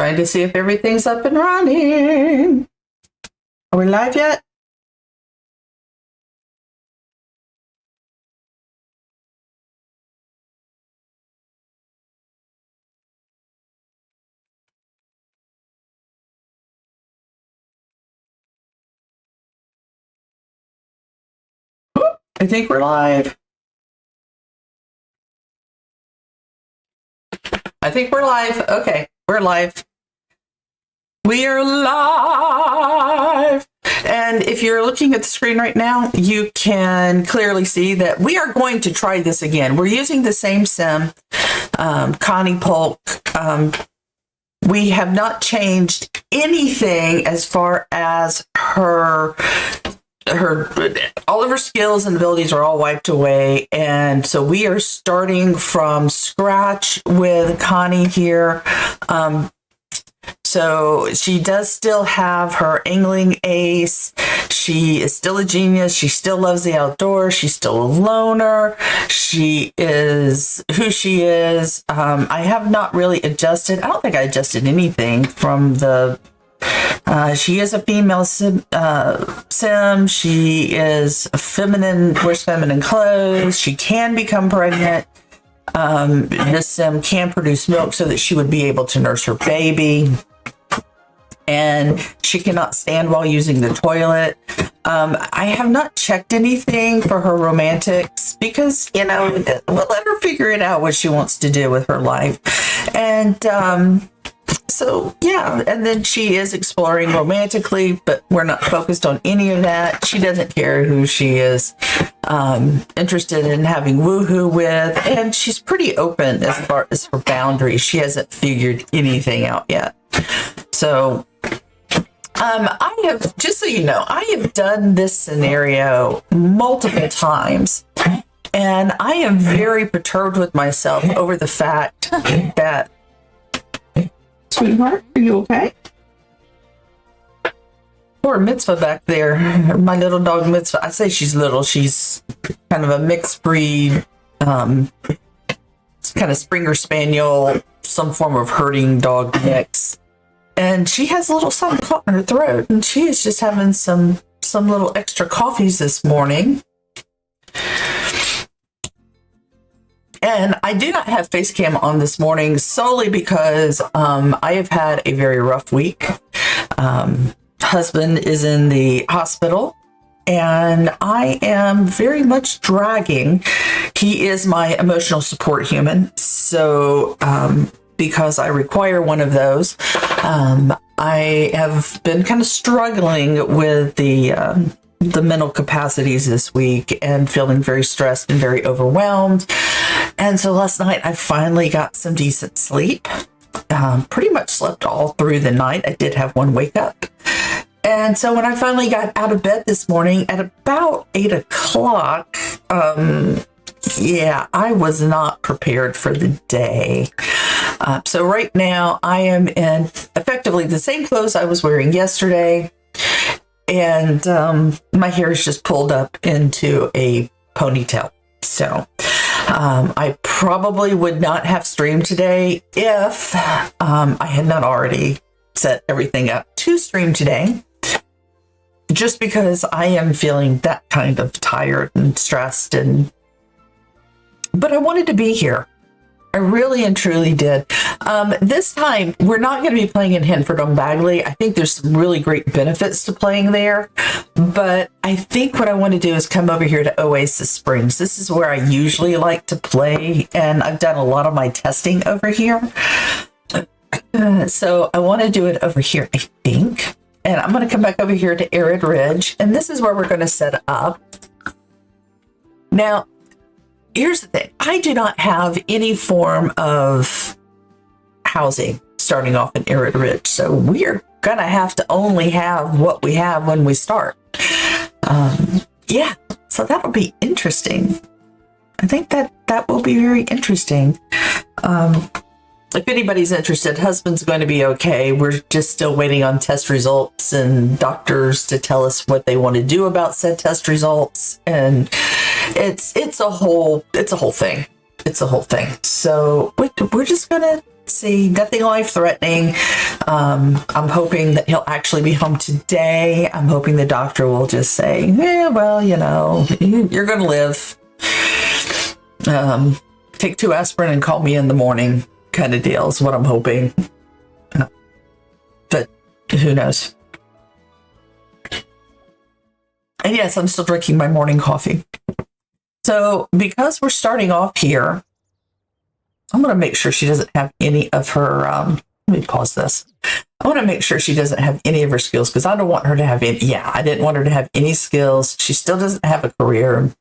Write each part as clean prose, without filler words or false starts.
Trying to see if everything's up and running. Are we live yet? I think we're live. I think we're live. Okay, we're live. We are live. And if you're looking at the screen right now, you can clearly see that we are going to try this again. We're using the same sim, Connie Polk. We have not changed anything as far as her all of her skills and abilities are all wiped away, and so we are starting from scratch with Connie here. So she does still have her angling ace. She is still a genius. She still loves the outdoors. She's still a loner. She is who she is. I have not really adjusted. I don't think I adjusted anything from the she is a female sim. She is feminine, wears feminine clothes. She can become pregnant. This sim can produce milk so that she would be able to nurse her baby. And she cannot stand while using the toilet. I have not checked anything for her romantics because, we'll let her figure it out what she wants to do with her life. And so, yeah, and then she is exploring romantically, but we're not focused on any of that. She doesn't care who she is interested in having woohoo with, and she's pretty open as far as her boundaries. She hasn't figured anything out yet. So, I have, just so you know, I have done this scenario multiple times, and I am very perturbed with myself over the fact that, sweetheart, are you okay? Poor Mitzvah back there, my little dog Mitzvah. I say she's little. She's kind of a mixed breed, kind of Springer Spaniel, some form of herding dog mix. And she has a little something caught in her throat, and she is just having some little extra coffees this morning. And I do not have face cam on this morning solely because I have had a very rough week. Husband is in the hospital, and I am very much dragging. He is my emotional support human. So because I require one of those, I have been kind of struggling with the mental capacities this week and feeling very stressed and very overwhelmed. And so last night I finally got some decent sleep. Pretty much slept all through the night. I did have one wake up. And so when I finally got out of bed this morning at about 8 o'clock, I was not prepared for the day. So right now I am in effectively the same clothes I was wearing yesterday. And my hair is just pulled up into a ponytail. So I probably would not have streamed today if I had not already set everything up to stream today. Just because I am feeling that kind of tired and stressed, but I wanted to be here. I really and truly did. This time, we're not going to be playing in Henford on Bagley. I think there's some really great benefits to playing there. But I think what I want to do is come over here to Oasis Springs. This is where I usually like to play, and I've done a lot of my testing over here. So I want to do it over here, I think. And I'm going to come back over here to Arid Ridge, and this is where we're going to set up. Now, here's the thing. I do not have any form of housing starting off in Arid Ridge, so we're going to have to only have what we have when we start. So that'll be interesting. I think that will be very interesting. If anybody's interested, husband's going to be okay. We're just still waiting on test results and doctors to tell us what they want to do about said test results. And it's a whole thing. It's a whole thing. So we're just going to see, nothing life-threatening. I'm hoping that he'll actually be home today. I'm hoping the doctor will just say, yeah, well, you're going to live. Take 2 aspirin and call me in the morning kind of deal is what I'm hoping. But who knows? And yes, I'm still drinking my morning coffee. So because we're starting off here, I'm going to make sure she doesn't have any of her, let me pause this. I want to make sure she doesn't have any of her skills because I don't want her to have any. Yeah, I didn't want her to have any skills. She still doesn't have a career.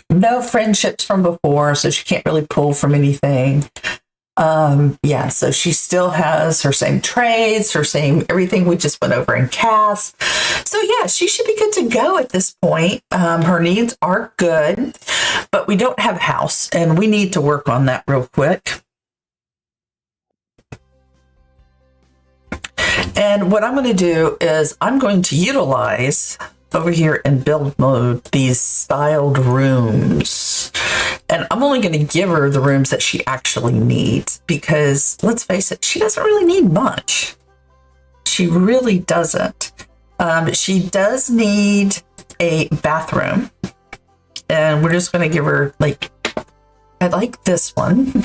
No friendships from before, so she can't really pull from anything. So she still has her same trades, her same everything we just went over in CAS. So yeah, she should be good to go at this point. Her needs are good, but we don't have a house, and we need to work on that real quick. And what I'm going to do is I'm going to utilize over here in build mode these styled rooms. And I'm only going to give her the rooms that she actually needs because let's face it, she doesn't really need much. She really doesn't. She does need a bathroom. And we're just going to give her I like this one.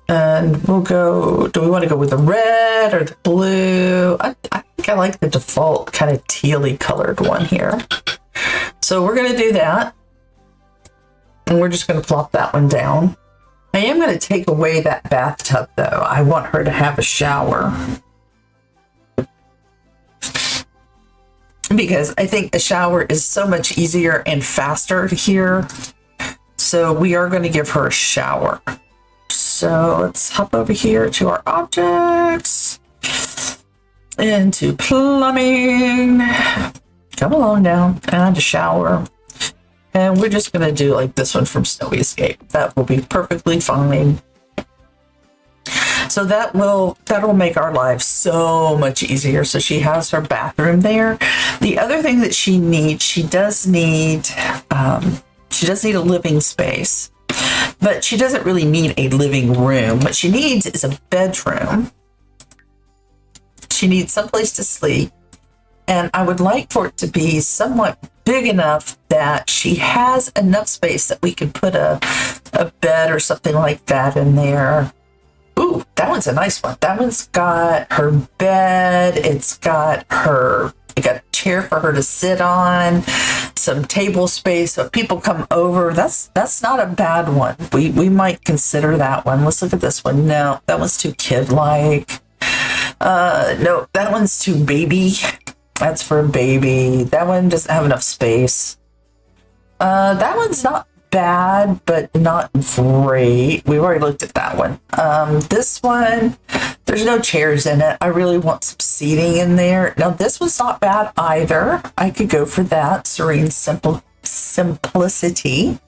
And we'll go, do we want to go with the red or the blue? I think I like the default kind of tealy colored one here. So we're going to do that. And we're just going to plop that one down. I am going to take away that bathtub though. I want her to have a shower. Because I think a shower is so much easier and faster here. So we are going to give her a shower. So let's hop over here to our objects, into plumbing, come along down, and a shower. And we're just going to do like this one from Snowy Escape. That will be perfectly fine. So that'll make our lives so much easier. So she has her bathroom there. The other thing that she needs, she does need a living space. But she doesn't really need a living room. What she needs is a bedroom. She needs someplace to sleep. And I would like for it to be somewhat big enough that she has enough space that we could put a bed or something like that in there. Ooh, that one's a nice one. That one's got her bed. It got a chair for her to sit on, some table space. So if people come over, that's not a bad one. We might consider that one. Let's look at this one. No, that one's too kid-like. No, that one's too baby. That's for a baby. That one doesn't have enough space. That one's not bad, but not great. We've already looked at that one. This one, there's no chairs in it. I really want some seating in there. Now, this one's not bad either. I could go for that. Serene simplicity.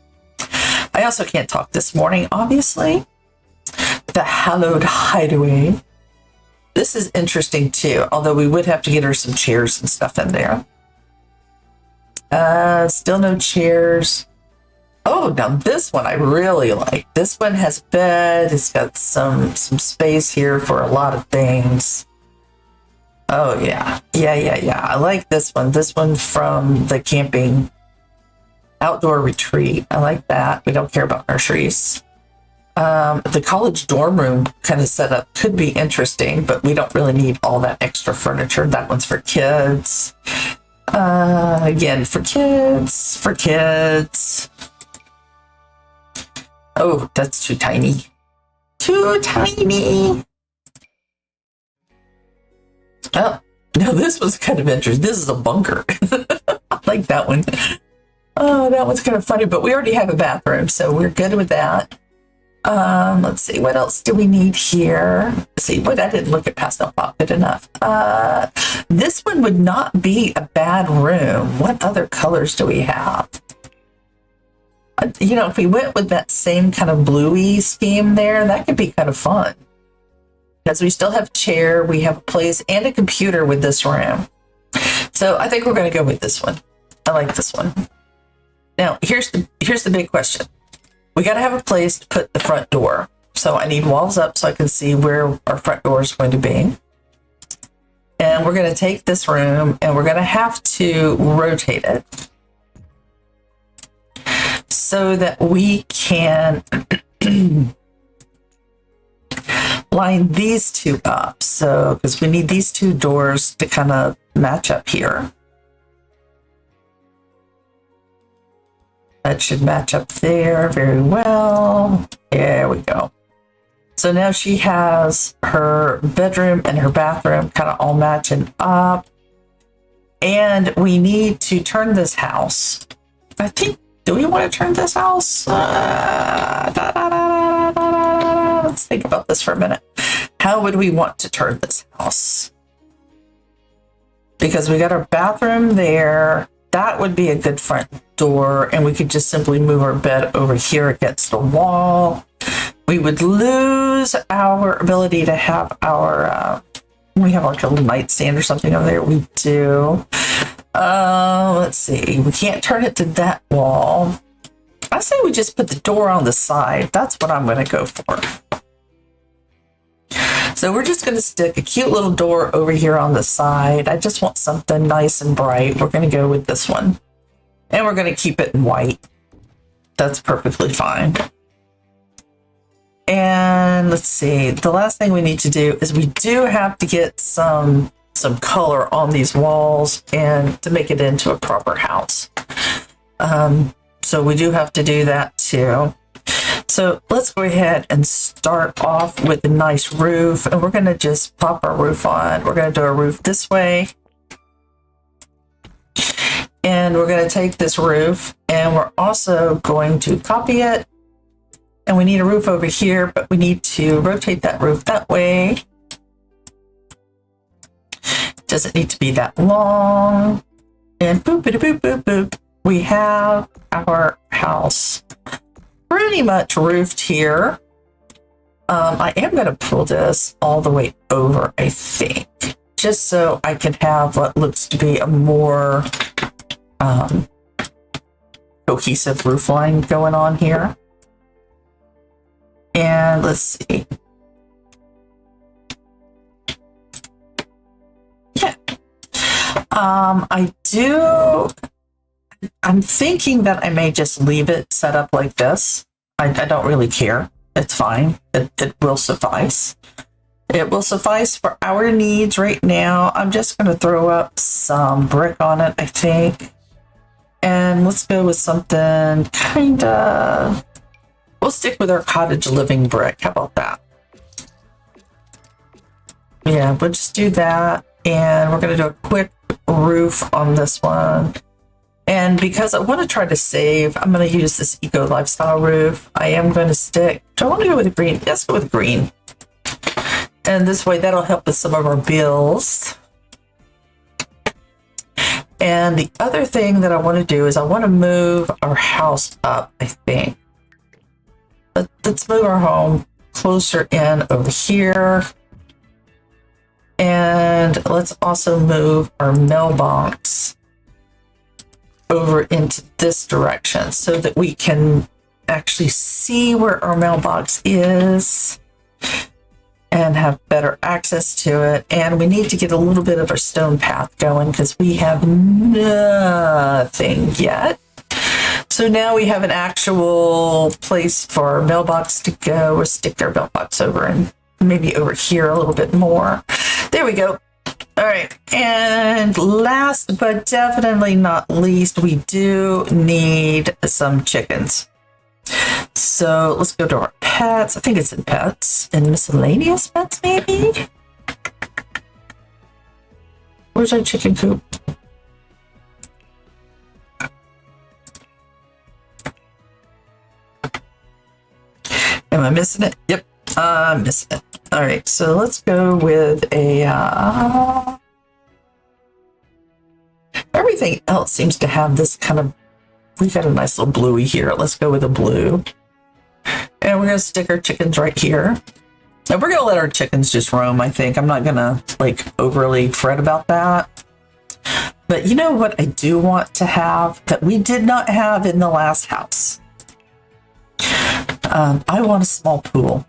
I also can't talk this morning, obviously. The Hallowed Hideaway. This is interesting too, although we would have to get her some chairs and stuff in there. Still no chairs. Oh, now this one I really like. This one has a bed. It's got some space here for a lot of things. Oh, yeah. Yeah. I like this one. This one from the camping outdoor retreat. I like that. We don't care about nurseries. The college dorm room kind of setup could be interesting, but we don't really need all that extra furniture. That one's for kids. Again, for kids. Oh, that's too tiny. Too tiny. Oh, no, this was kind of interesting. This is a bunker. I like that one. Oh, that one's kind of funny, but we already have a bathroom, so we're good with that. Let's see, what else do we need here? Let's see, I didn't look at Pastel Pop good enough. This one would not be a bad room. What other colors do we have? If we went with that same kind of bluey scheme there, that could be kind of fun. Because we still have a chair, we have a place, and a computer with this room. So I think we're going to go with this one. I like this one. Now, here's the big question. We got to have a place to put the front door. So I need walls up so I can see where our front door is going to be. And we're going to take this room and we're going to have to rotate it so that we can line these two up. So, because we need these two doors to kind of match up here. That should match up there very well. There we go. So now she has her bedroom and her bathroom kind of all matching up. And we need to turn this house. I think, do we want to turn this house? Let's think about this for a minute. How would we want to turn this house? Because we got our bathroom there. That would be a good front door. And we could just simply move our bed over here against the wall. We would lose our ability to have our, we have like a little nightstand or something over there. We do. Let's see. We can't turn it to that wall. I say we just put the door on the side. That's what I'm going to go for. So we're just going to stick a cute little door over here on the side. I just want something nice and bright. We're going to go with this one. And we're going to keep it in white. That's perfectly fine. And let's see, the last thing we need to do is we do have to get some color on these walls and to make it into a proper house. So we do have to do that too. So let's go ahead and start off with a nice roof, and we're going to just pop our roof on. We're going to do our roof this way. And we're going to take this roof and we're also going to copy it. And we need a roof over here, but we need to rotate that roof that way. Doesn't need to be that long. And boop, boop, boop, boop, boop. We have our house pretty much roofed here. I am going to pull this all the way over, I think, just so I can have what looks to be a more cohesive roof line going on here. And let's see. Yeah. I'm thinking that I may just leave it set up like this. I don't really care. It's fine. It will suffice. It will suffice for our needs right now. I'm just going to throw up some brick on it, I think. And let's go with something kind of... We'll stick with our cottage living brick. How about that? Yeah, we'll just do that. And we're going to do a quick roof on this one. And because I want to try to save, I'm going to use this eco lifestyle roof. I am going to stick. Do I want to go with green? Let's go with green. And this way, that'll help with some of our bills. And the other thing that I want to do is I want to move our house up, I think. Let's move our home closer in over here. And let's also move our mailbox over into this direction so that we can actually see where our mailbox is and have better access to it. And we need to get a little bit of our stone path going because we have nothing yet. So now we have an actual place for our mailbox to go. We'll stick our mailbox over and maybe over here a little bit more. There we go. All right. And last but definitely not least, we do need some chickens. So let's go to our pets. I think it's in pets and miscellaneous pets, maybe. Where's our chicken coop? Am I missing it? Yep, I'm missing it. All right, so let's go with a... Everything else seems to have this kind of... We've got a nice little bluey here. Let's go with a blue. And we're going to stick our chickens right here. And we're going to let our chickens just roam, I think. I'm not going to, like, overly fret about that. But you know what I do want to have that we did not have in the last house? I want a small pool.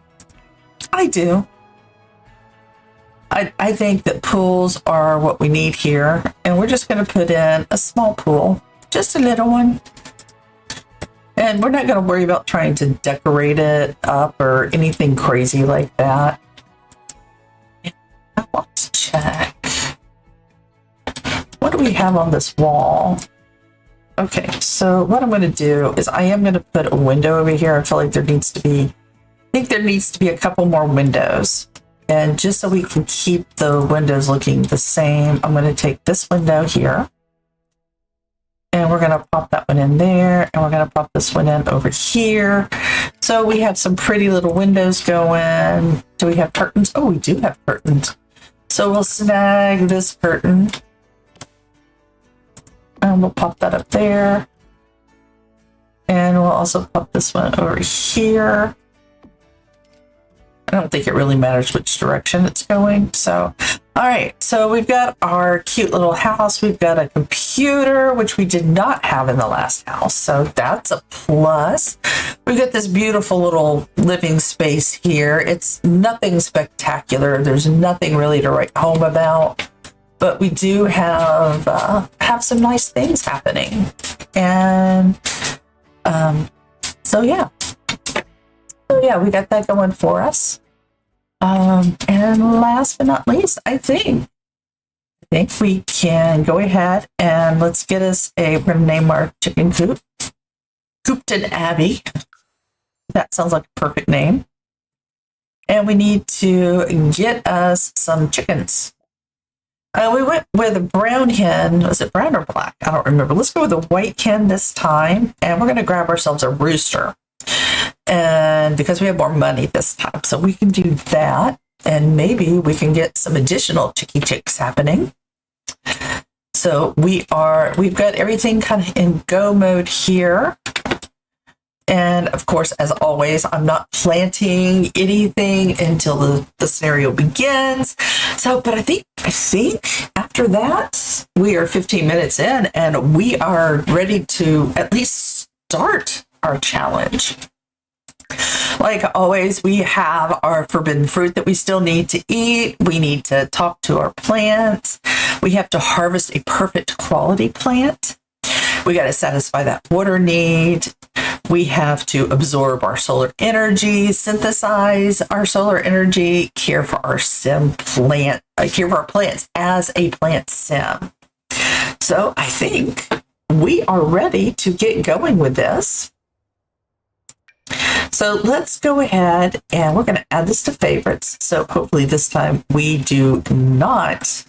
I do. I think that pools are what we need here, and we're just going to put in a small pool, just a little one. And we're not going to worry about trying to decorate it up or anything crazy like that. I want to check. What do we have on this wall? Okay, so what I'm going to do is I am going to put a window over here. I feel like there needs to be, I think there needs to be a couple more windows. And just so we can keep the windows looking the same, I'm going to take this window here. And we're going to pop that one in there. And we're going to pop this one in over here. So we have some pretty little windows going. Do we have curtains? Oh, we do have curtains. So we'll snag this curtain. And we'll pop that up there. And we'll also pop this one over here. I don't think it really matters which direction it's going. So, all right. So we've got our cute little house. We've got a computer, which we did not have in the last house. So that's a plus. We've got this beautiful little living space here. It's nothing spectacular. There's nothing really to write home about. But we do have some nice things happening. And so yeah. So yeah, we got that going for us. And last but not least, I think we can go ahead and let's get us we're going to name our chicken coop Coopton Abbey. That sounds like a perfect name. And we need to get us some chickens. We went with a brown hen. Was it brown or black? I don't remember. Let's go with a white hen this time. And we're going to grab ourselves a rooster. And because we have more money this time, so we can do that. And maybe we can get some additional chicks happening. So we've got everything kind of in go mode here. And of course, as always, I'm not planting anything until the scenario begins. So, but I think after that, we are 15 minutes in and we are ready to at least start our challenge. Like always, we have our forbidden fruit that we still need to eat. We need to talk to our plants. We have to harvest a perfect quality plant. We got to satisfy that water need. We have to absorb our solar energy, synthesize our solar energy, care for our care for our plants as a plant sim. So I think we are ready to get going with this. So let's go ahead and we're going to add this to favorites. So hopefully this time we do not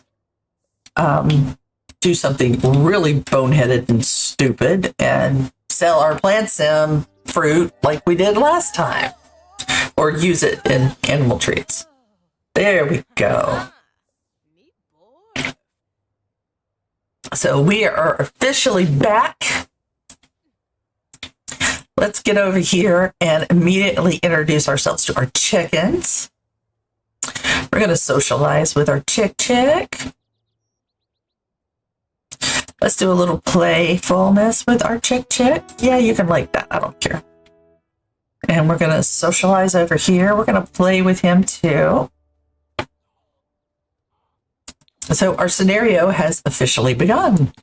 do something really boneheaded and stupid and sell our plant sim fruit like we did last time, or use it in animal treats. There we go. So we are officially back. Let's get over here and immediately introduce ourselves to our chickens. We're going to socialize with our chick. Let's do a little playfulness with our chick. Yeah, you can like that. I don't care. And we're going to socialize over here. We're going to play with him too. So our scenario has officially begun.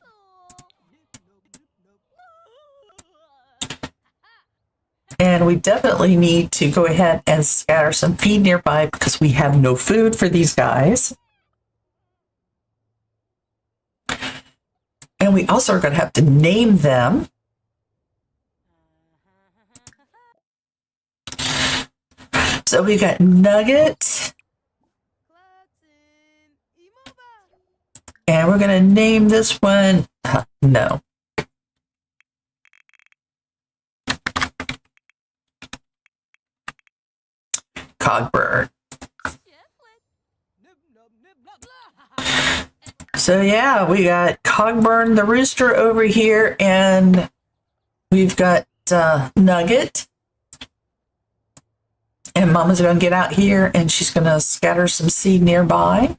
And we definitely need to go ahead and scatter some feed nearby because we have no food for these guys. And we also are going to have to name them. So we got Nugget. And we're going to name this one. No. Cogburn. So yeah, we got Cogburn the rooster over here, and we've got Nugget. And Mama's going to get out here, and she's going to scatter some seed nearby.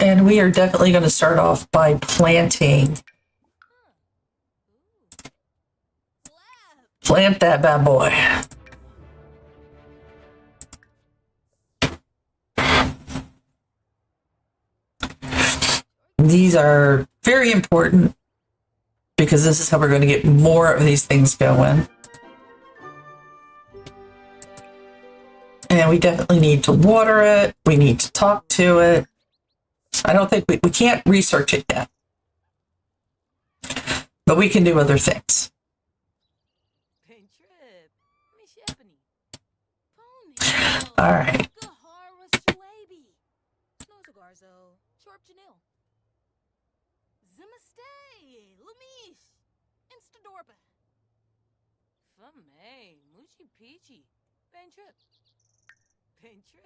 And we are definitely going to start off by planting Plant that bad boy. These are very important because this is how we're going to get more of these things going. And we definitely need to water it. We need to talk to it. I don't think we can't research it yet. But we can do other things. All right.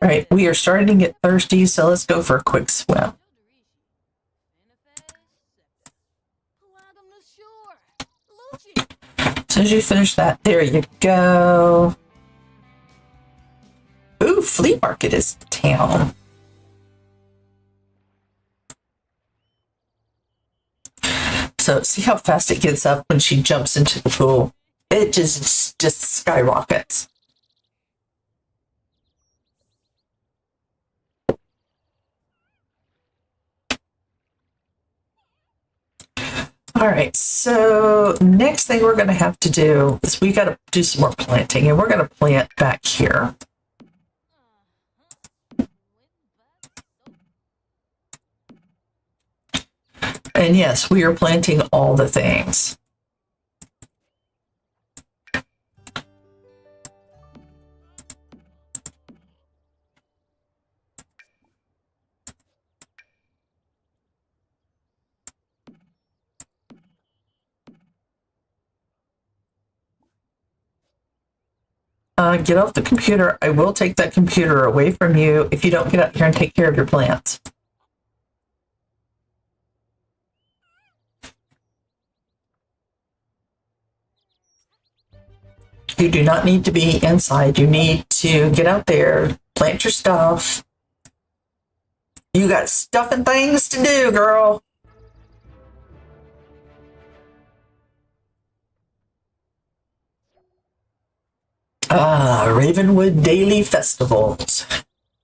All right, we are starting to get thirsty, so let's go for a quick swim. As soon as you finish that, there you go. Ooh, flea market is town. So see how fast it gets up when she jumps into the pool? It just skyrockets. All right, so next thing we're going to have to do is we got to do some more planting, and we're going to plant back here. And yes, we are planting all the things. Get off the computer. I will take that computer away from you if you don't get out here and take care of your plants. You do not need to be inside. You need to get out there, plant your stuff. You got stuff and things to do, girl. Ravenwood Daily Festivals.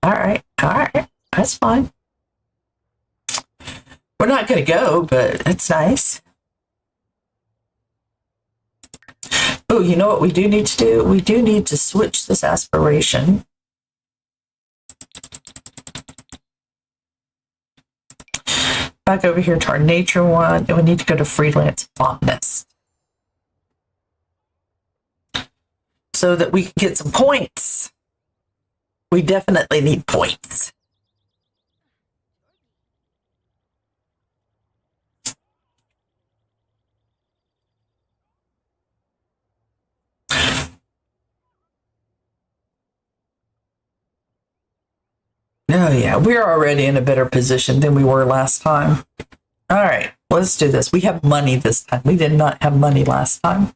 All right, that's fine. We're not going to go, but it's nice. Oh, you know what we do need to do? We do need to switch this aspiration. Back over here to our nature one, and we need to go to freelance botanist. So that we can get some points. We definitely need points. Oh yeah, we're already in a better position than we were last time. All right, let's do this. We have money this time. We did not have money last time.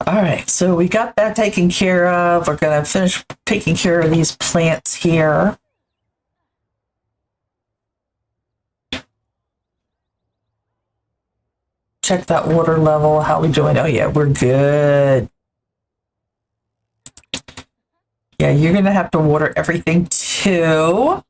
All right, so we got that taken care of. We're going to finish taking care of these plants here. Check that water level. How are we doing? Oh, yeah, we're good. Yeah, you're going to have to water everything too.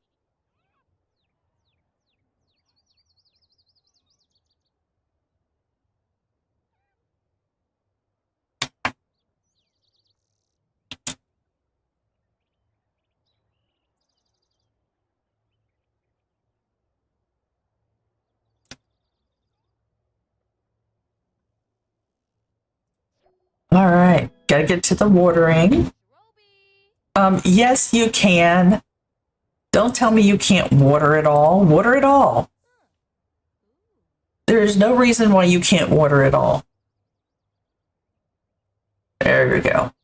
All right, gotta get to the watering. Yes, you can. Don't tell me you can't water it all. Water it all. There's no reason why you can't water it all. There you go.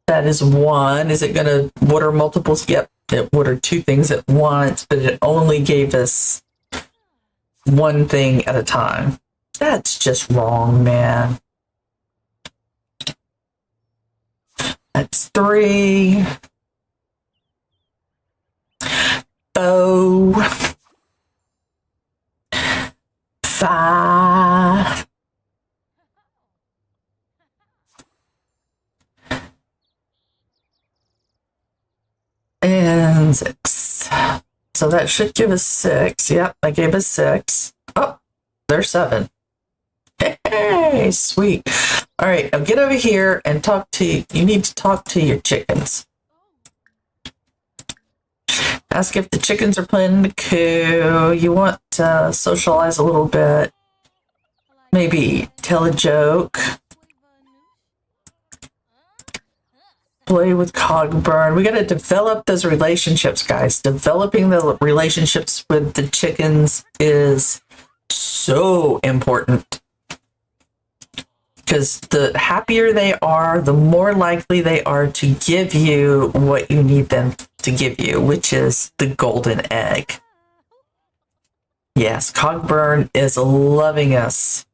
That is one. Is it going to water multiples? Yep, it watered two things at once, but it only gave us one thing at a time. That's just wrong, man. That's 3. 4. 5. So that should give us 6. Yep, that gave us 6. Oh, there's 7. Hey, sweet. All right, now get over here and talk to, you need to talk to your chickens. Ask if the chickens are playing the coo. You want to socialize a little bit. Maybe tell a joke. Play with Cogburn. We got to develop those relationships, guys. Developing the relationships with the chickens is so important. Because the happier they are, the more likely they are to give you what you need them to give you, which is the golden egg. Yes, Cogburn is loving us.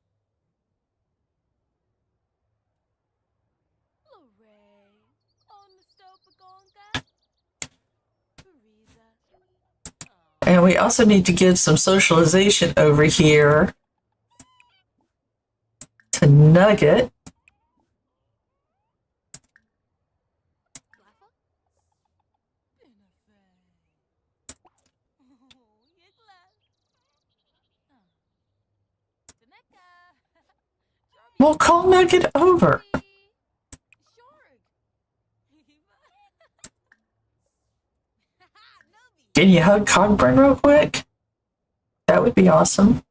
And we also need to give some socialization over here to Nugget. Well, call Nugget over. Can you hug Cogburn real quick? That would be awesome.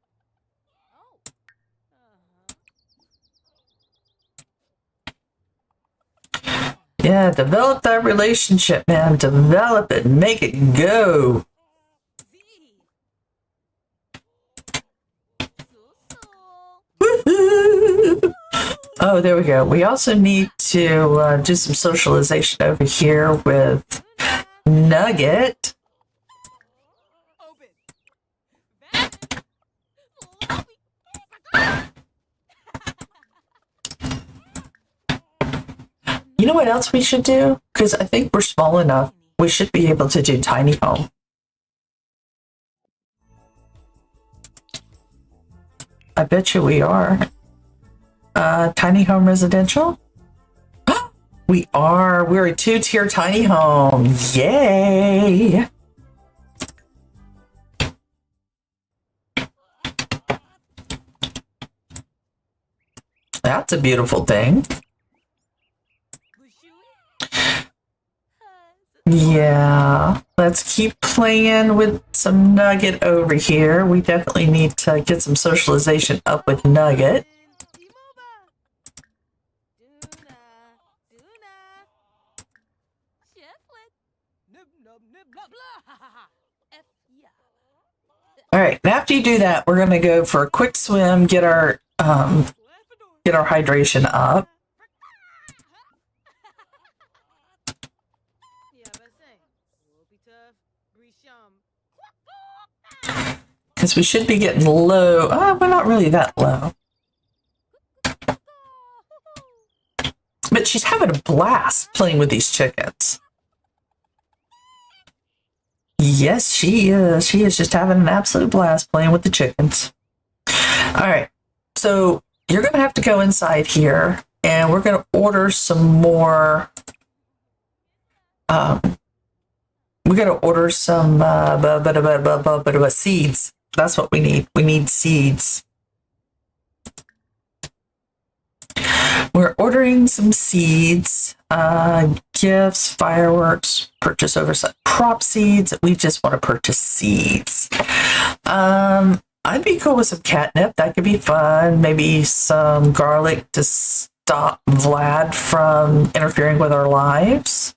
Yeah, develop that relationship, man. Develop it. Make it go. Oh, there we go. We also need to do some socialization over here with Nugget. You know what else we should do? Because I think we're small enough. We should be able to do tiny home. I bet you we are. Tiny home residential? We are. We're a 2-tier tiny home. Yay! That's a beautiful thing. Yeah, let's keep playing with some Nugget over here. We definitely need to get some socialization up with Nugget. All right, and after you do that, we're going to go for a quick swim, get our hydration up. Because we should be getting low. We're not really that low. But she's having a blast playing with these chickens. Yes, she is. She is just having an absolute blast playing with the chickens. All right. So you're going to have to go inside here, and we're going to order some more. We're going to order some seeds. That's what we need. We need seeds. We're ordering some seeds, gifts, fireworks, purchase oversight prop seeds. We just want to purchase seeds. I'd be cool with some catnip. That could be fun. Maybe some garlic to stop Vlad from interfering with our lives.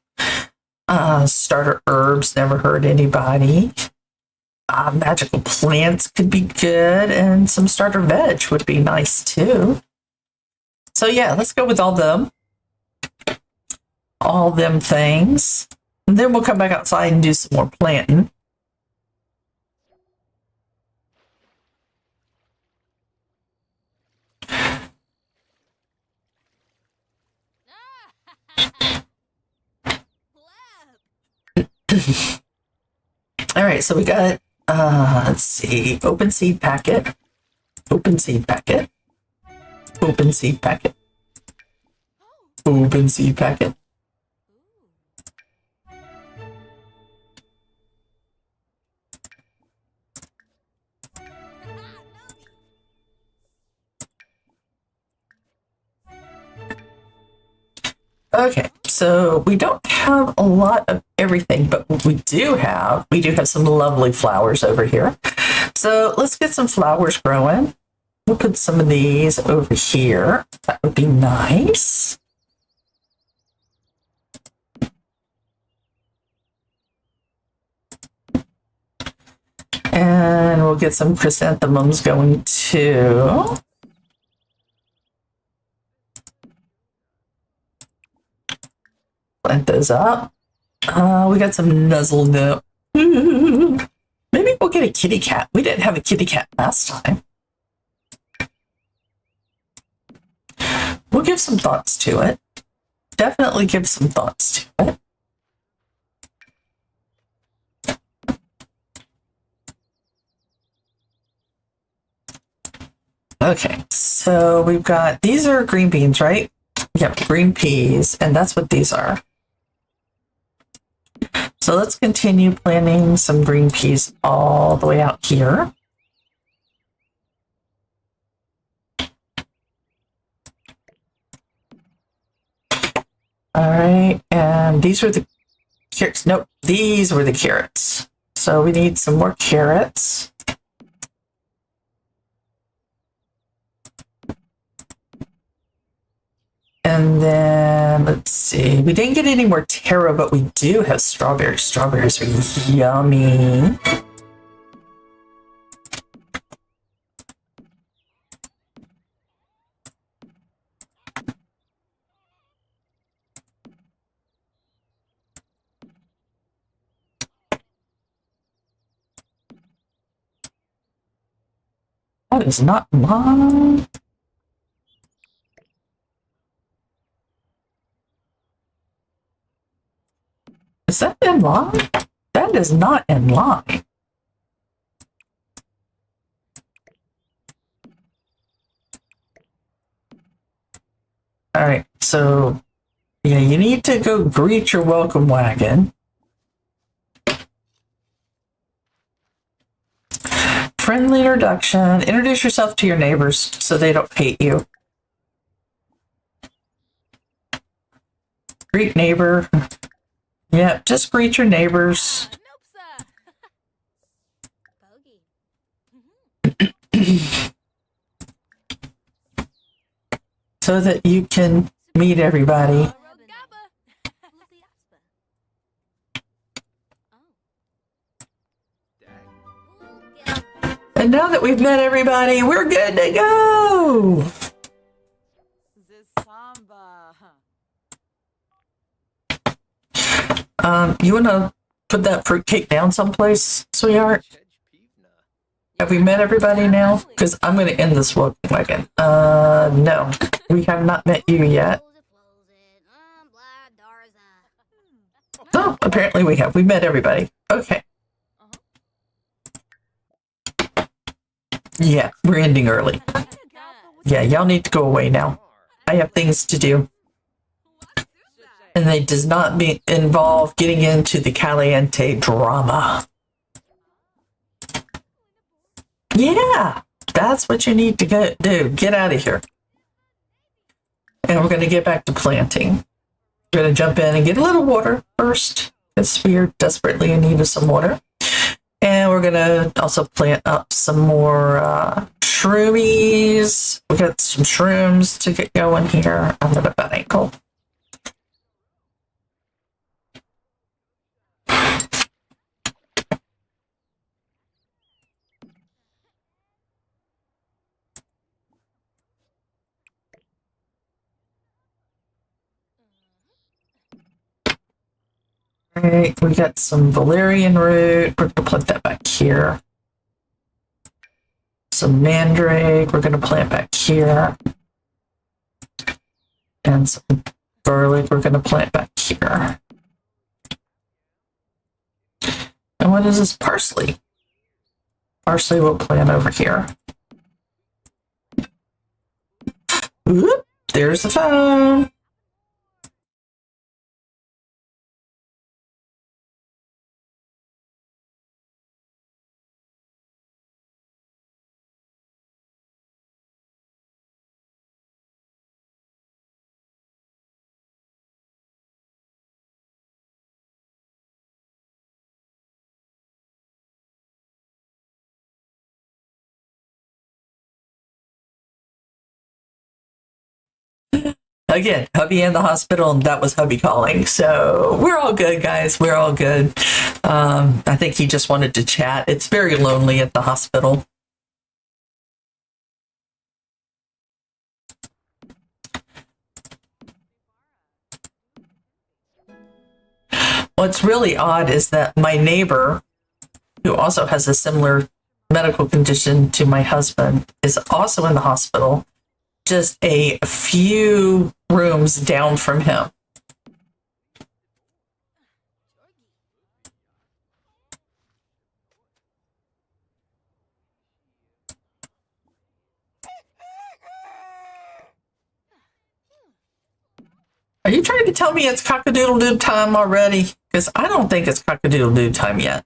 Starter herbs never hurt anybody. Magical plants could be good, and some starter veg would be nice too. So yeah, let's go with all them things. And then we'll come back outside and do some more planting. All right, so we got, let's see, open seed packet, open seed packet, open seed packet, open seed packet. Okay, so we don't have a lot of everything, but what we do have some lovely flowers over here. So let's get some flowers growing. We'll put some of these over here. That would be nice. And we'll get some chrysanthemums going too. Plant those up. We got some nuzzle nip. Maybe we'll get a kitty cat. We didn't have a kitty cat last time. We'll give some thoughts to it. Definitely give some thoughts to it. Okay, so we've got, these are green beans, right? Yep, green peas, and that's what these are. So let's continue planting some green peas all the way out here. All right, and these were the carrots. Nope, these were the carrots. So we need some more carrots. And then let's see, we didn't get any more taro, but we do have strawberries. Strawberries are yummy. That is not mine. Is that in line? That is not in line. All right, so yeah, you need to go greet your welcome wagon. Friendly introduction. Introduce yourself to your neighbors so they don't hate you. Greet neighbor. Yeah, just greet your neighbors. So that you can meet everybody. And now that we've met everybody, we're good to go. You want to put that fruitcake down someplace, sweetheart? Have we met everybody now? Because I'm going to end this wagon. No, we have not met you yet. Oh, apparently we have. We met everybody. Okay. Yeah, we're ending early. Yeah, y'all need to go away now. I have things to do. And they does not involve getting into the Caliente drama. Yeah, that's what you need to do. Get out of here. And we're going to get back to planting. We're going to jump in and get a little water first, because we are desperately in need of some water. And we're going to also plant up some more shroomies. We got some shrooms to get going here. I'm at a bad ankle. All right, we got some valerian root. We're going to plant that back here. Some mandrake. We're going to plant back here. And some garlic. We're going to plant back here. And what is this? Parsley. Parsley we'll plant over here. Oop, there's the phone. again, hubby in the hospital, and that was hubby calling. So we're all good, guys. We're all good. I think he just wanted to chat. It's very lonely at the hospital. What's really odd is that my neighbor, who also has a similar medical condition to my husband, is also in the hospital, just a few rooms down from him. Are you trying to tell me it's cock-a-doodle-doo time already? Because I don't think it's cock-a-doodle-doo time yet.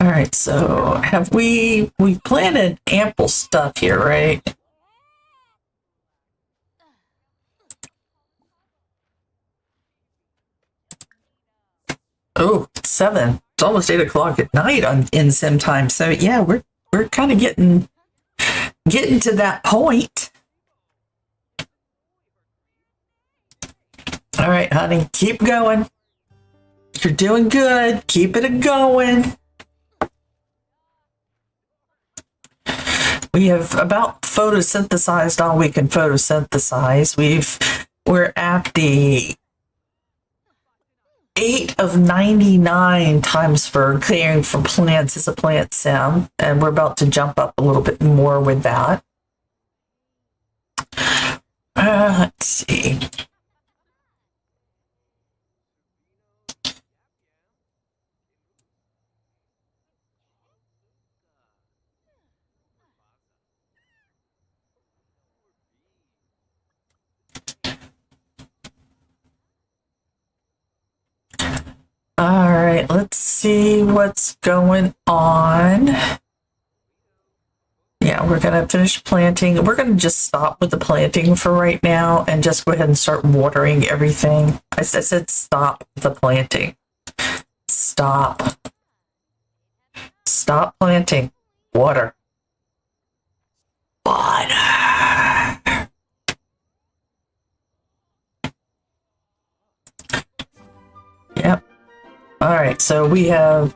All right, so have we planted ample stuff here, right? Oh, it's 7. It's almost 8 o'clock at night in sim time. So yeah, we're kind of getting to that point. All right, honey, keep going. You're doing good. Keep it a going. We have about photosynthesized all we can photosynthesize. We're at the 8 of 99 times for clearing for plants as a plant sim, and we're about to jump up a little bit more with that. Let's see. All right, let's see what's going on. Yeah, we're going to finish planting. We're going to just stop with the planting for right now and just go ahead and start watering everything. I said stop the planting. Stop. Stop planting. Water. Water. Yep. All right, so we're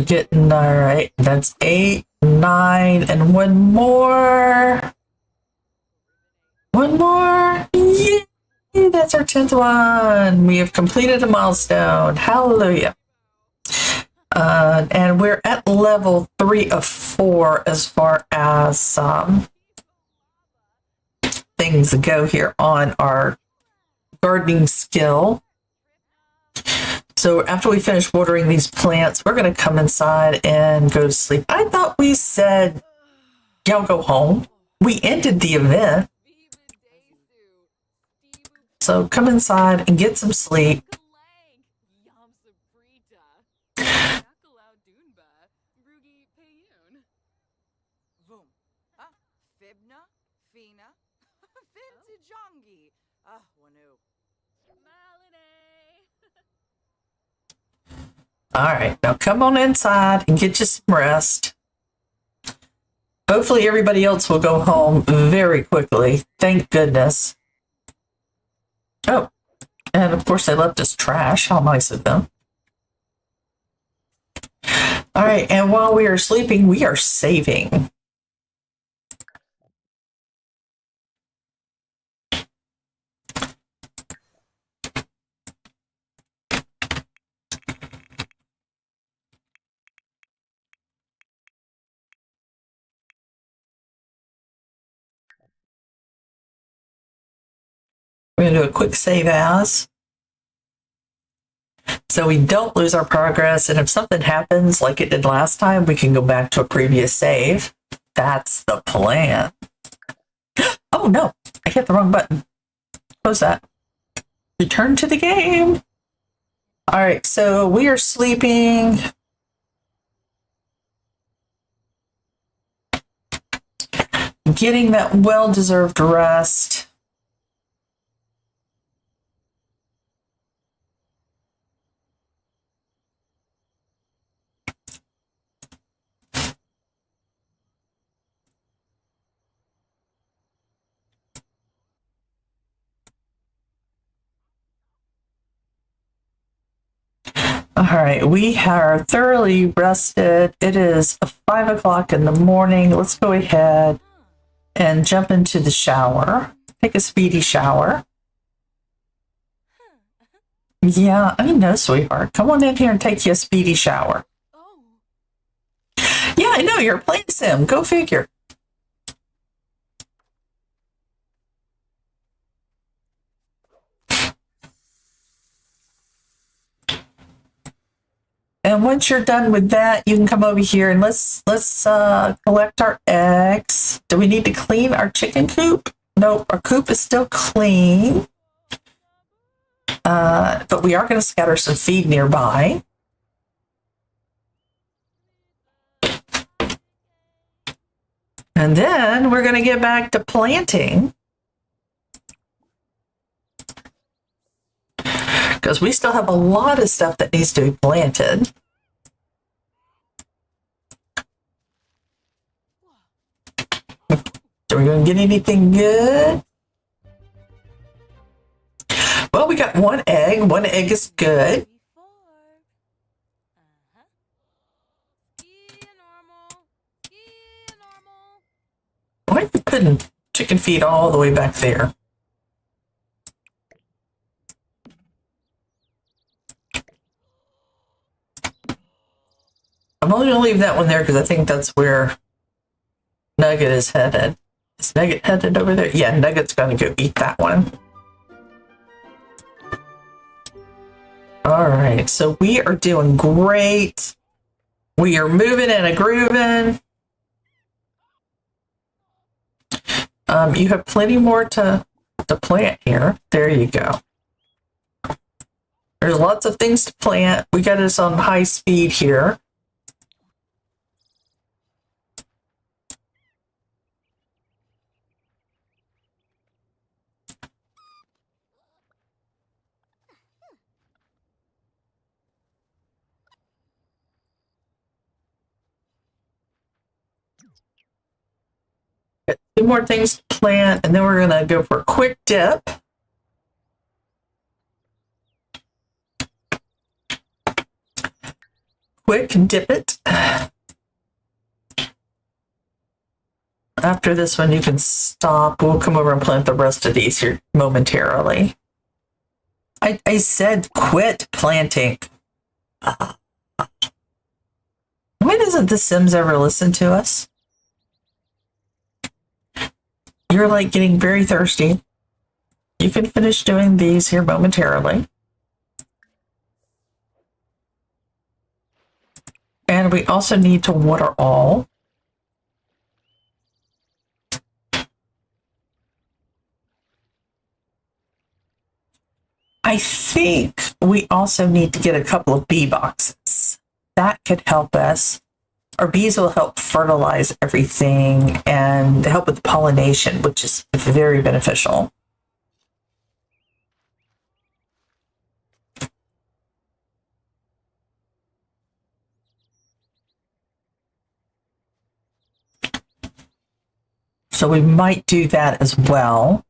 getting, all right, that's 8, 9, and one more. One more. Yay! That's our 10th one. We have completed a milestone. Hallelujah. And we're at level 3 of 4 as far as things go here on our gardening skill. So after we finish watering these plants, we're going to come inside and go to sleep. I thought we said, y'all go home. We ended the event. So come inside and get some sleep. All right, now come on inside and get you some rest. Hopefully everybody else will go home very quickly. Thank goodness. Oh, and of course they left us trash. How nice of them. All right, and while we are sleeping, we are saving. We're going to do a quick save as, so we don't lose our progress. And if something happens like it did last time, we can go back to a previous save. That's the plan. Oh no, I hit the wrong button. Close that. Return to the game. All right, so we are sleeping. Getting that well-deserved rest. All right, we are thoroughly rested. It is 5 o'clock in the morning. Let's go ahead and jump into the shower. Take a speedy shower. Yeah, I know, sweetheart. Come on in here and take you a speedy shower. Yeah, I know, you're playing sim. Go figure. And once you're done with that, you can come over here and let's collect our eggs. Do we need to clean our chicken coop? Nope, our coop is still clean. But we are going to scatter some feed nearby. And then we're going to get back to planting. Because we still have a lot of stuff that needs to be planted. Are we going to get anything good? Well, we got one egg. One egg is good. Why are you putting chicken feed all the way back there? I'm only going to leave that one there because I think that's where Nugget is headed. Is Nugget headed over there? Yeah, Nugget's going to go eat that one. All right, so we are doing great. We are moving and a grooving. You have plenty more to plant here. There you go. There's lots of things to plant. We got us on high speed here. Got two more things to plant, and then we're going to go for a quick dip. Quick dip it. After this one, you can stop. We'll come over and plant the rest of these here momentarily. I said quit planting. Why doesn't The Sims ever listen to us? You're like getting very thirsty. You can finish doing these here momentarily. And we also need to water all. I think we also need to get a couple of bee boxes. That could help us. Our bees will help fertilize everything and help with pollination, which is very beneficial. So we might do that as well.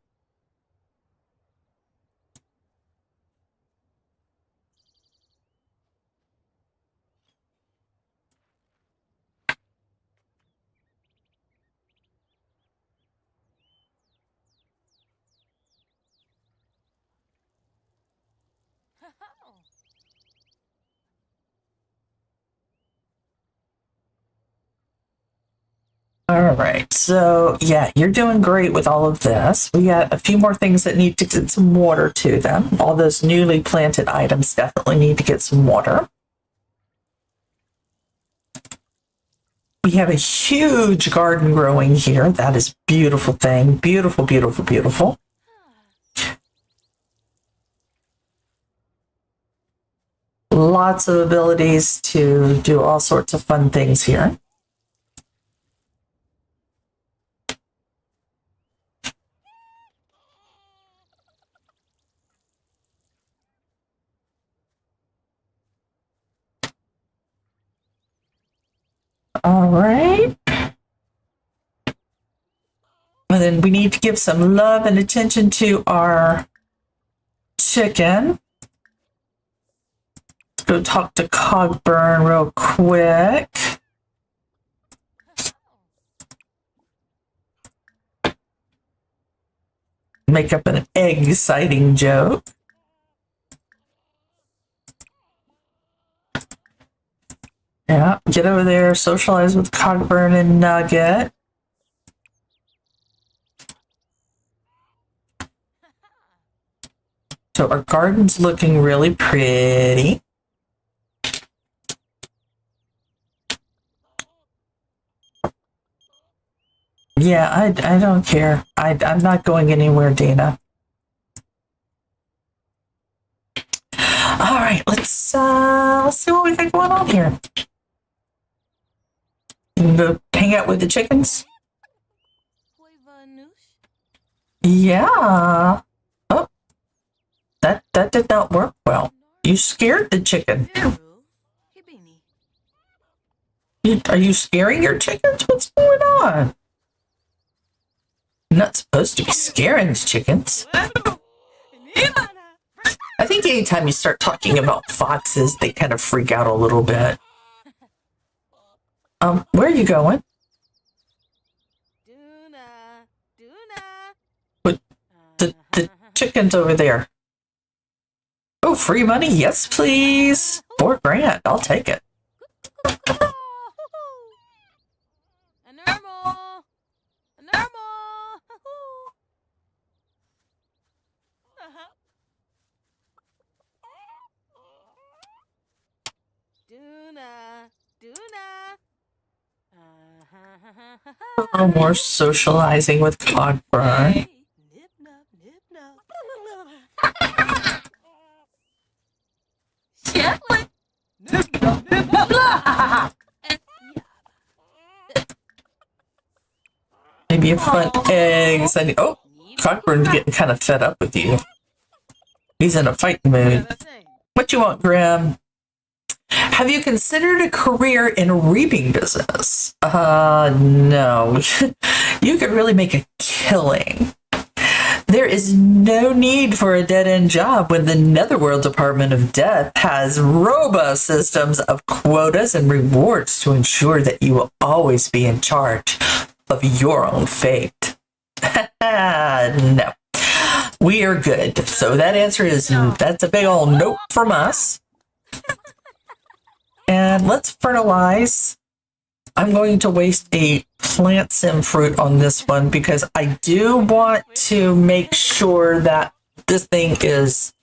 All right, so yeah, you're doing great with all of this. We got a few more things that need to get some water to them. All those newly planted items definitely need to get some water. We have a huge garden growing here. That is a beautiful thing. Beautiful, beautiful, beautiful. Lots of abilities to do all sorts of fun things here. All right. And then we need to give some love and attention to our chicken. go talk to Cogburn real quick. Make up an egg-citing joke. Yeah, get over there, socialize with Cogburn and Nugget. So our garden's looking really pretty. Yeah, I don't care. I'm not going anywhere, Dana. All right, let's see what we got going on here. You can go hang out with the chickens. Yeah. Oh, that did not work well. You scared the chicken. Are you scaring your chickens? What's going on? You're not supposed to be scaring the chickens. I think anytime you start talking about foxes, they kind of freak out a little bit. Where are you going? What? The chicken's over there. Oh, free money? Yes, please. $4,000. I'll take it. A little more socializing with Cogburn. Maybe a fun eggs. And oh, Cogburn's getting kind of fed up with you. He's in a fighting mood. What you want, Graham? Have you considered a career in reaping business? No. You could really make a killing. There is no need for a dead-end job when the Netherworld Department of Death has robust systems of quotas and rewards to ensure that you will always be in charge of your own fate. No. We are good. So that answer is, that's a big old nope from us. And let's fertilize. I'm going to waste a plant sim fruit on this one because I do want to make sure that this thing is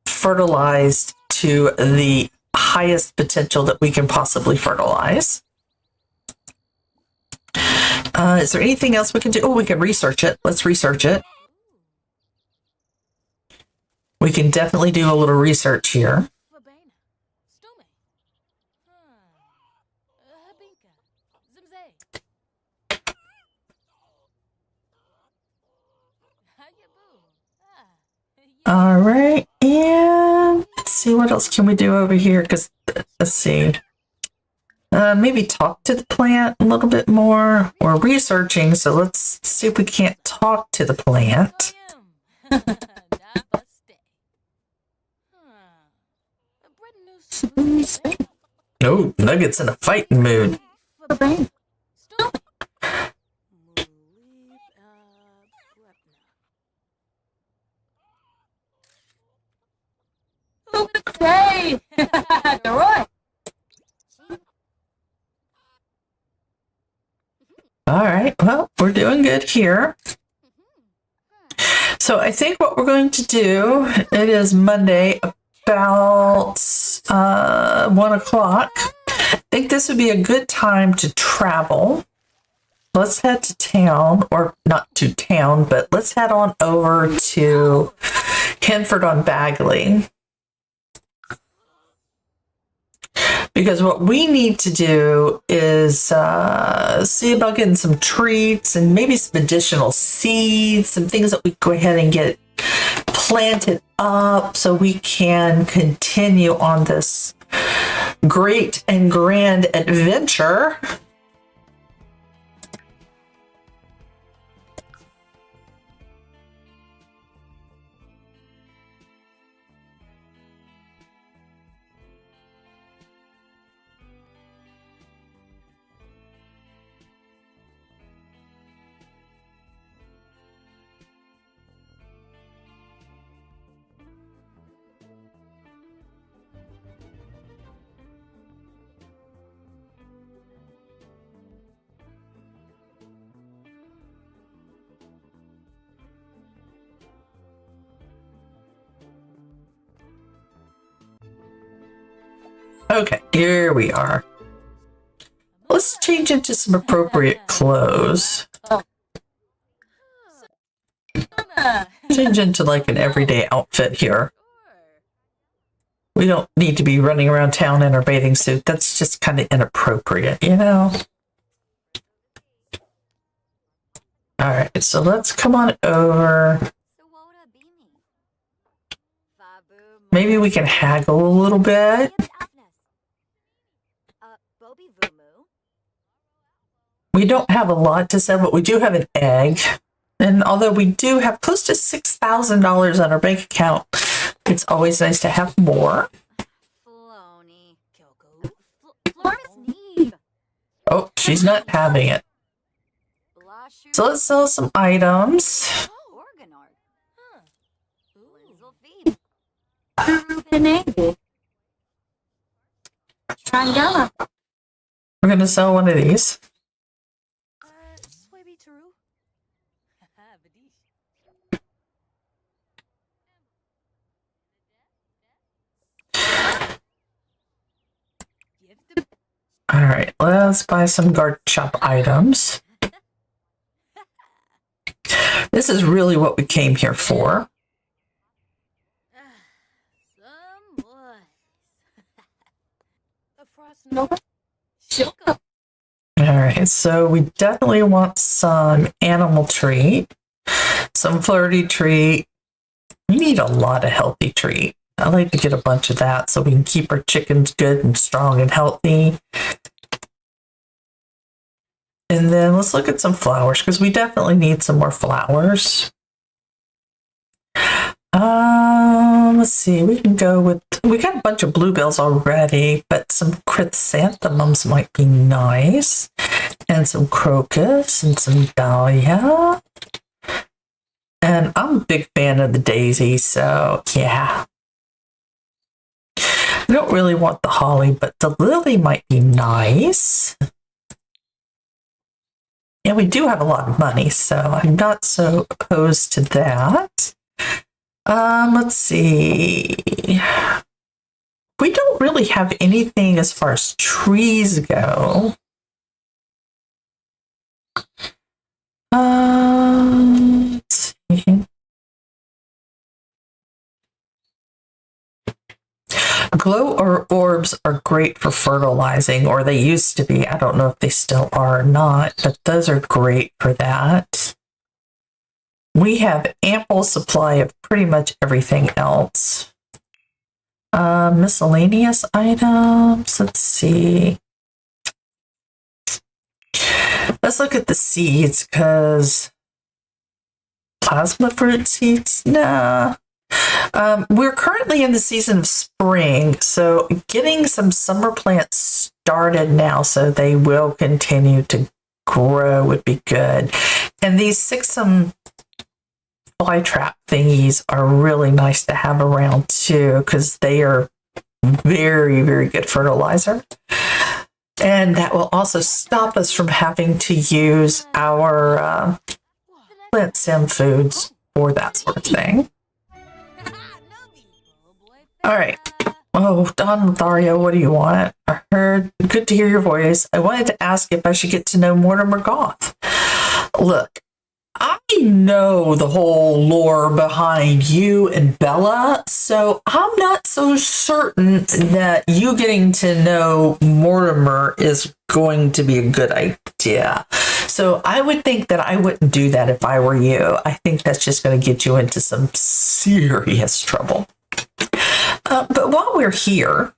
fertilized to the highest potential that we can possibly fertilize. Is there anything else we can do? Oh, we can research it. Let's research it. We can definitely do a little research here. All right, and let's see what else can we do over here. Because let's see, maybe talk to the plant a little bit more. We're researching, so let's see if we can't talk to the plant. No, Nugget's in a fighting mood. Hey! All right, well, we're doing good here. So I think what we're going to do, it is Monday about 1 o'clock. I think this would be a good time to travel. Let's head to town, or not to town, but let's head on over to Henford on Bagley. Because what we need to do is see about getting some treats and maybe some additional seeds, some things that we go ahead and get planted up so we can continue on this great and grand adventure. Okay, here we are. Let's change into some appropriate clothes. Change into like an everyday outfit here. We don't need to be running around town in our bathing suit. That's just kind of inappropriate, you know? All right, so let's come on over. Maybe we can haggle a little bit. We don't have a lot to sell, but we do have an egg. And although we do have close to $6,000 on our bank account, it's always nice to have more. Oh, she's not having it. So let's sell some items. We're going to sell one of these. All right, let's buy some garden shop items. This is really what we came here for. All right, so we definitely want some animal treat, some flirty treat. We need a lot of healthy treat. I like to get a bunch of that so we can keep our chickens good and strong and healthy. And then let's look at some flowers because we definitely need some more flowers. Let's see, we can go with, we got a bunch of bluebells already, but some chrysanthemums might be nice. And some crocus and some dahlia. And I'm a big fan of the daisy, so yeah. I don't really want the holly, but the lily might be nice. And we do have a lot of money, so I'm not so opposed to that. Let's see. We don't really have anything as far as trees go. Let's see. Glow orbs are great for fertilizing, or they used to be. I don't know if they still are or not, but those are great for that. We have ample supply of pretty much everything else. Miscellaneous items. Let's see. Let's look at the seeds, because plasma fruit seeds, nah. We're currently in the season of spring, so getting some summer plants started now so they will continue to grow would be good. And these Sixum flytrap thingies are really nice to have around too, because they are very, very good fertilizer. And that will also stop us from having to use our plant sim foods for that sort of thing. All right. Oh, Don Lothario, what do you want? I heard, good to hear your voice. I wanted to ask if I should get to know Mortimer Goth. Look, I know the whole lore behind you and Bella, so I'm not so certain that you getting to know Mortimer is going to be a good idea. So I would think that I wouldn't do that if I were you. I think that's just going to get you into some serious trouble. But while we're here,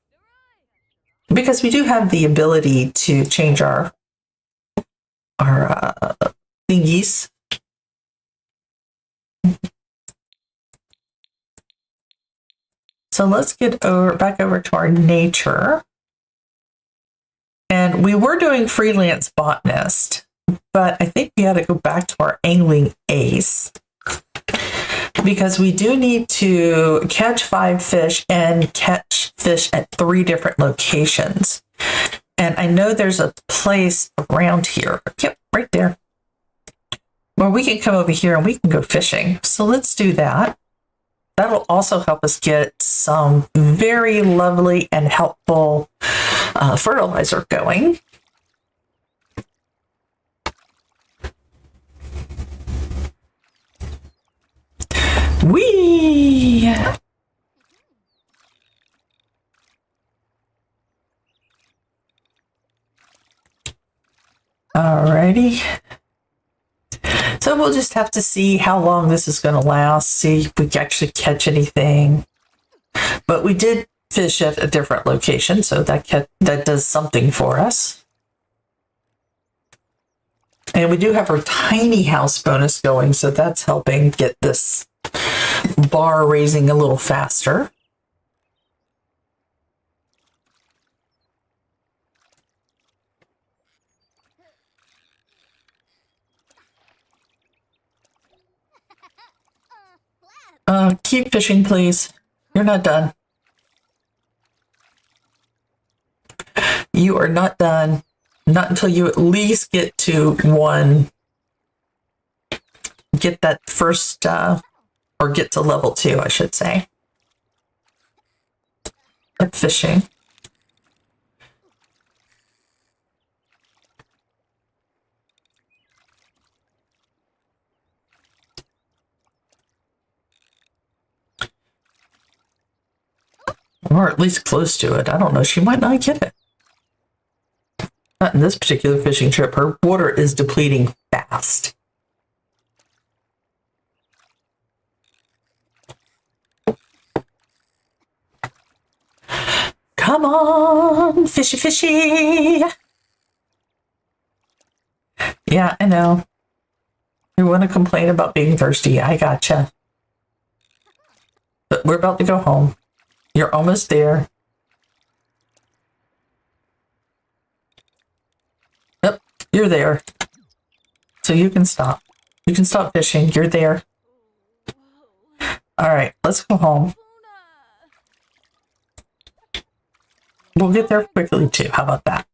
because we do have the ability to change our thingies. So let's get back over to our nature. And we were doing freelance botanist, but I think we got to go back to our angling ace, because we do need to catch 5 fish and catch fish at 3 different locations. And I know there's a place around here, yep, right there, where we can come over here and we can go fishing. So let's do that. that'll also help us get some very lovely and helpful fertilizer going. Whee! Alrighty. So we'll just have to see how long this is going to last, see if we can actually catch anything. But we did fish at a different location, so that does something for us. And we do have our tiny house bonus going, so that's helping get this bar raising a little faster. Keep fishing, please. You're not done. You are not done. Not until you at least get to one. Get that first, or get to level 2, I should say. At fishing. Or at least close to it. I don't know. She might not get it. Not in this particular fishing trip. Her water is depleting fast. Come on, fishy, fishy. Yeah, I know. You want to complain about being thirsty. I gotcha. But we're about to go home. You're almost there. Yep, you're there. So you can stop. You can stop fishing. You're there. All right, let's go home. We'll get there quickly too. How about that?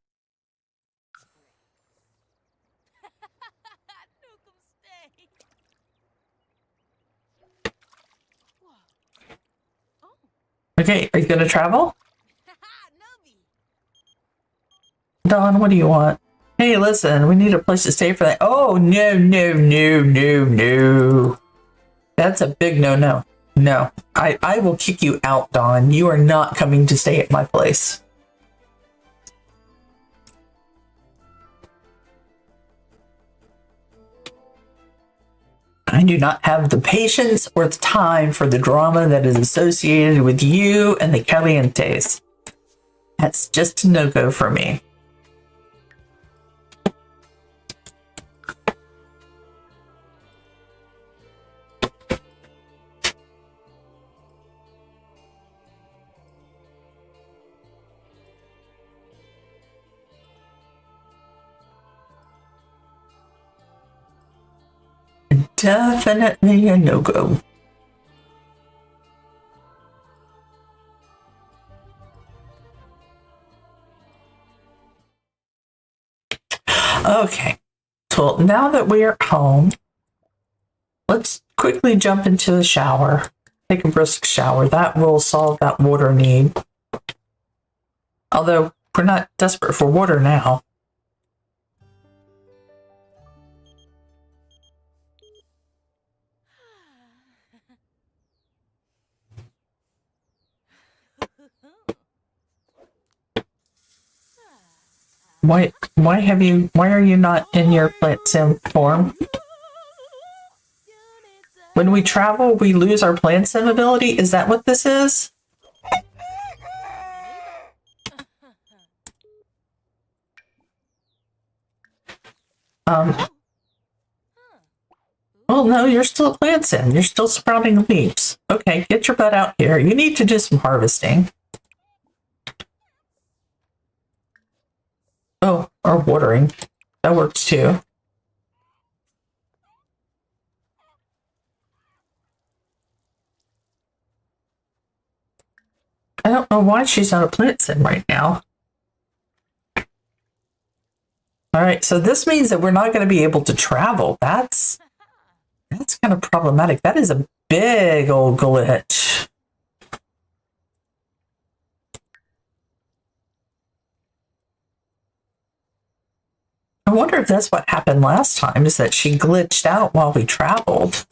Okay, are you going to travel? Dawn, what do you want? Hey, listen, we need a place to stay for that. Oh, no, no, no, no, no. That's a big no-no. No, I will kick you out, Dawn. You are not coming to stay at my place. I do not have the patience or the time for the drama that is associated with you and the Calientes. That's just a no-go for me. Definitely a no-go. Okay, so now that we are home, let's quickly jump into the shower. Take a brisk shower. That will solve that water need. Although we're not desperate for water now. Why are you not in your plant sim form? When we travel, we lose our plant sim ability? Is that what this is? Oh no, you're still a plant sim. You're still sprouting leaves. Okay, get your butt out here. You need to do some harvesting. Oh, or watering. That works too. I don't know why she's not a plant sim right now. All right, so this means that we're not going to be able to travel. That's kind of problematic. That is a big old glitch. wonder if that's what happened last time, is that she glitched out while we traveled.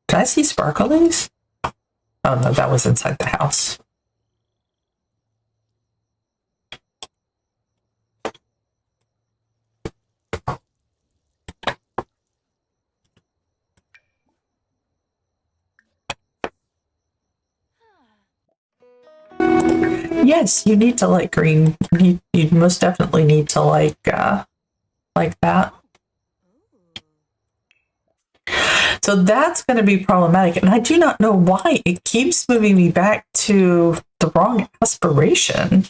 Did I see sparklies? Oh no, that was inside the house. Yes, you need to like green. You most definitely need to like that. So that's going to be problematic. And I do not know why it keeps moving me back to the wrong aspiration.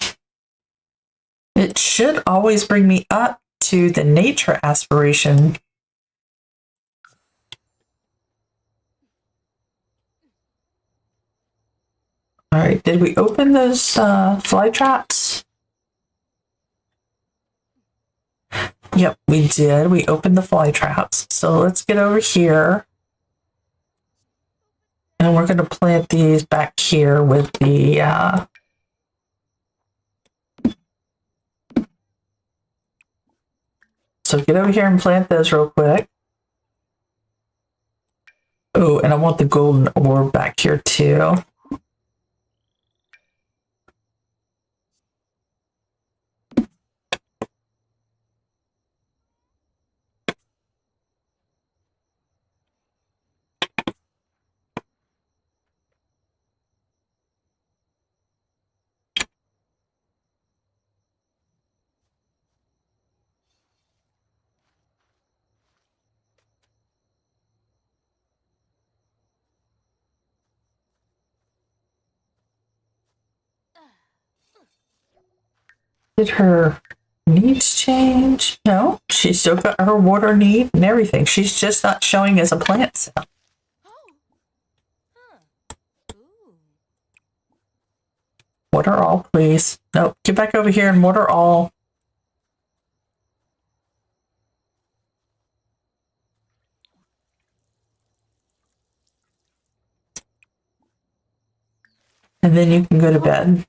It should always bring me up to the nature aspiration. All right, did we open those fly traps? Yep, we did. We opened the fly traps. So let's get over here. And we're going to plant these back here with the so get over here and plant those real quick. Oh, and I want the golden orb back here too. Did her needs change? No, she's still got her water need and everything. She's just not showing as a plant cell. Water all, please. Nope, get back over here and water all. And then you can go to bed.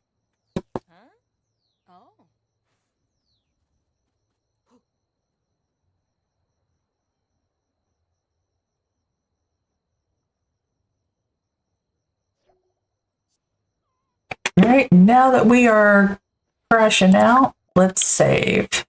All right, now that we are crashing out, let's save.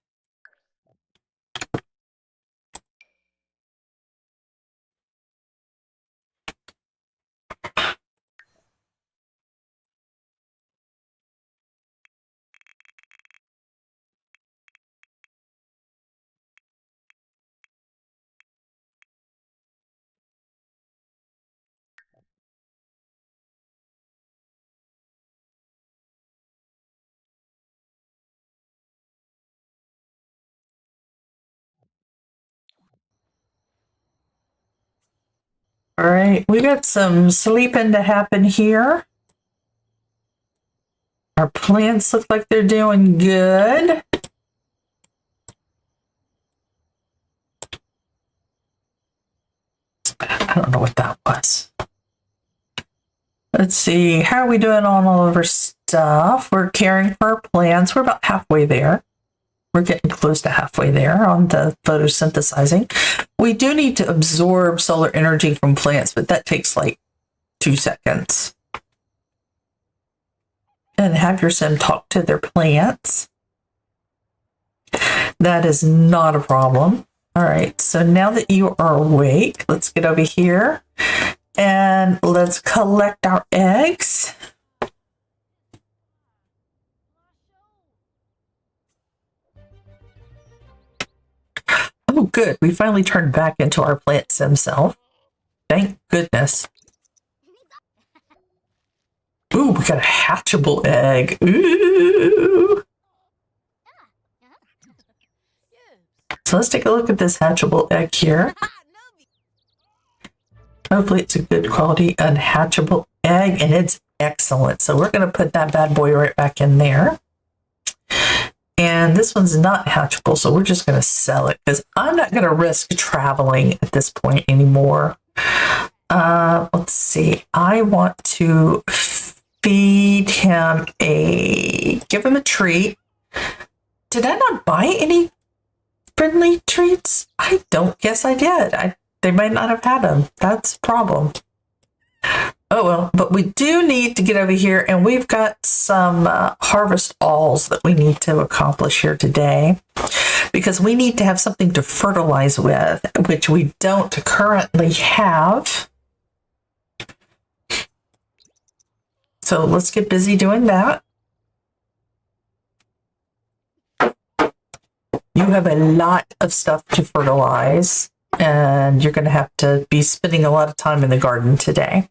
All right, we got some sleeping to happen here. Our plants look like they're doing good. I don't know what that was. Let's see, how are we doing on all of our stuff? We're caring for our plants. We're about halfway there. We're getting close to halfway there on the photosynthesizing. We do need to absorb solar energy from plants, but that takes like 2 seconds. And have your sim talk to their plants. That is not a problem. All right, so now that you are awake, let's get over here and let's collect our eggs. Oh, good. We finally turned back into our plant sim self. Thank goodness. Ooh, we got a hatchable egg. Ooh. So let's take a look at this hatchable egg here. Hopefully it's a good quality unhatchable egg, and it's excellent. So we're going to put that bad boy right back in there. And this one's not hatchable, so we're just going to sell it because I'm not going to risk traveling at this point anymore. Let's see. I want to feed him give him a treat. did I not buy any friendly treats? I don't guess I did. They might not have had them. That's a problem. Oh well, but we do need to get over here, and we've got some harvest alls that we need to accomplish here today, because we need to have something to fertilize with, which we don't currently have. So let's get busy doing that. You have a lot of stuff to fertilize, and you're going to have to be spending a lot of time in the garden today.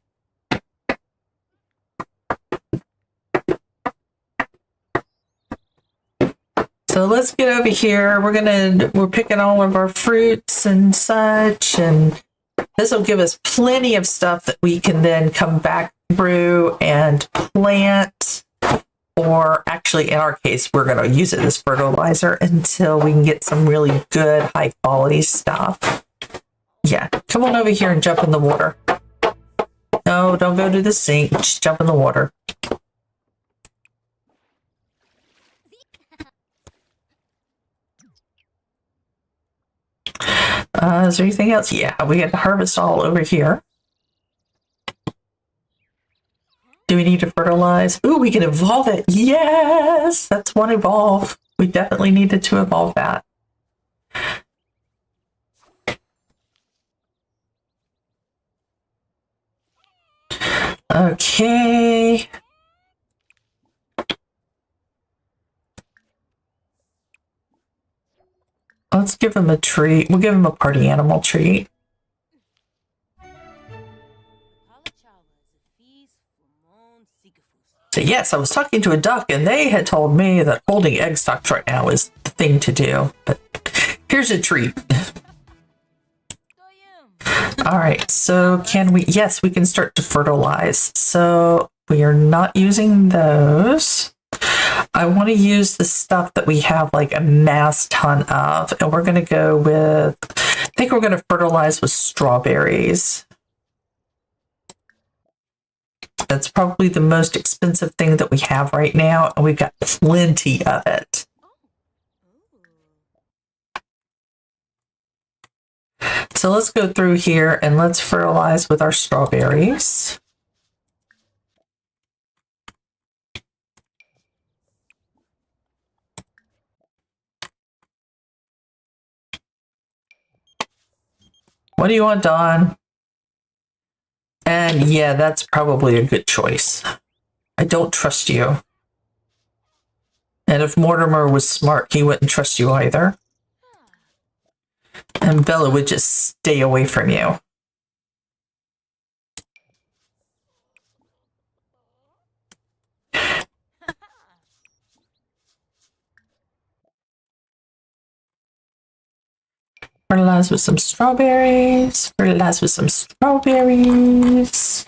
So let's get over here. We're picking all of our fruits and such, and this will give us plenty of stuff that we can then come back through and plant. Or actually, in our case, we're going to use it as fertilizer until we can get some really good, high quality stuff. Yeah, come on over here and jump in the water. No, don't go to the sink. Just jump in the water. Is there anything else? Yeah, we had to harvest all over here. Do we need to fertilize? Ooh, we can evolve it. Yes, that's one evolve. We definitely needed to evolve that. Okay. Let's give him a treat. We'll give him a party animal treat. So yes, I was talking to a duck, and they had told me that holding egg stocks right now is the thing to do. But here's a treat. All right, so can we? Yes, we can start to fertilize. So we are not using those. I want to use the stuff that we have like a mass ton of, and we're going to go with, I think we're going to fertilize with strawberries. That's probably the most expensive thing that we have right now, and we've got plenty of it. So let's go through here and let's fertilize with our strawberries. What do you want, Dawn? And yeah, that's probably a good choice. I don't trust you. And if Mortimer was smart, he wouldn't trust you either. And Bella would just stay away from you. Fertilize with some strawberries. Fertilize with some strawberries.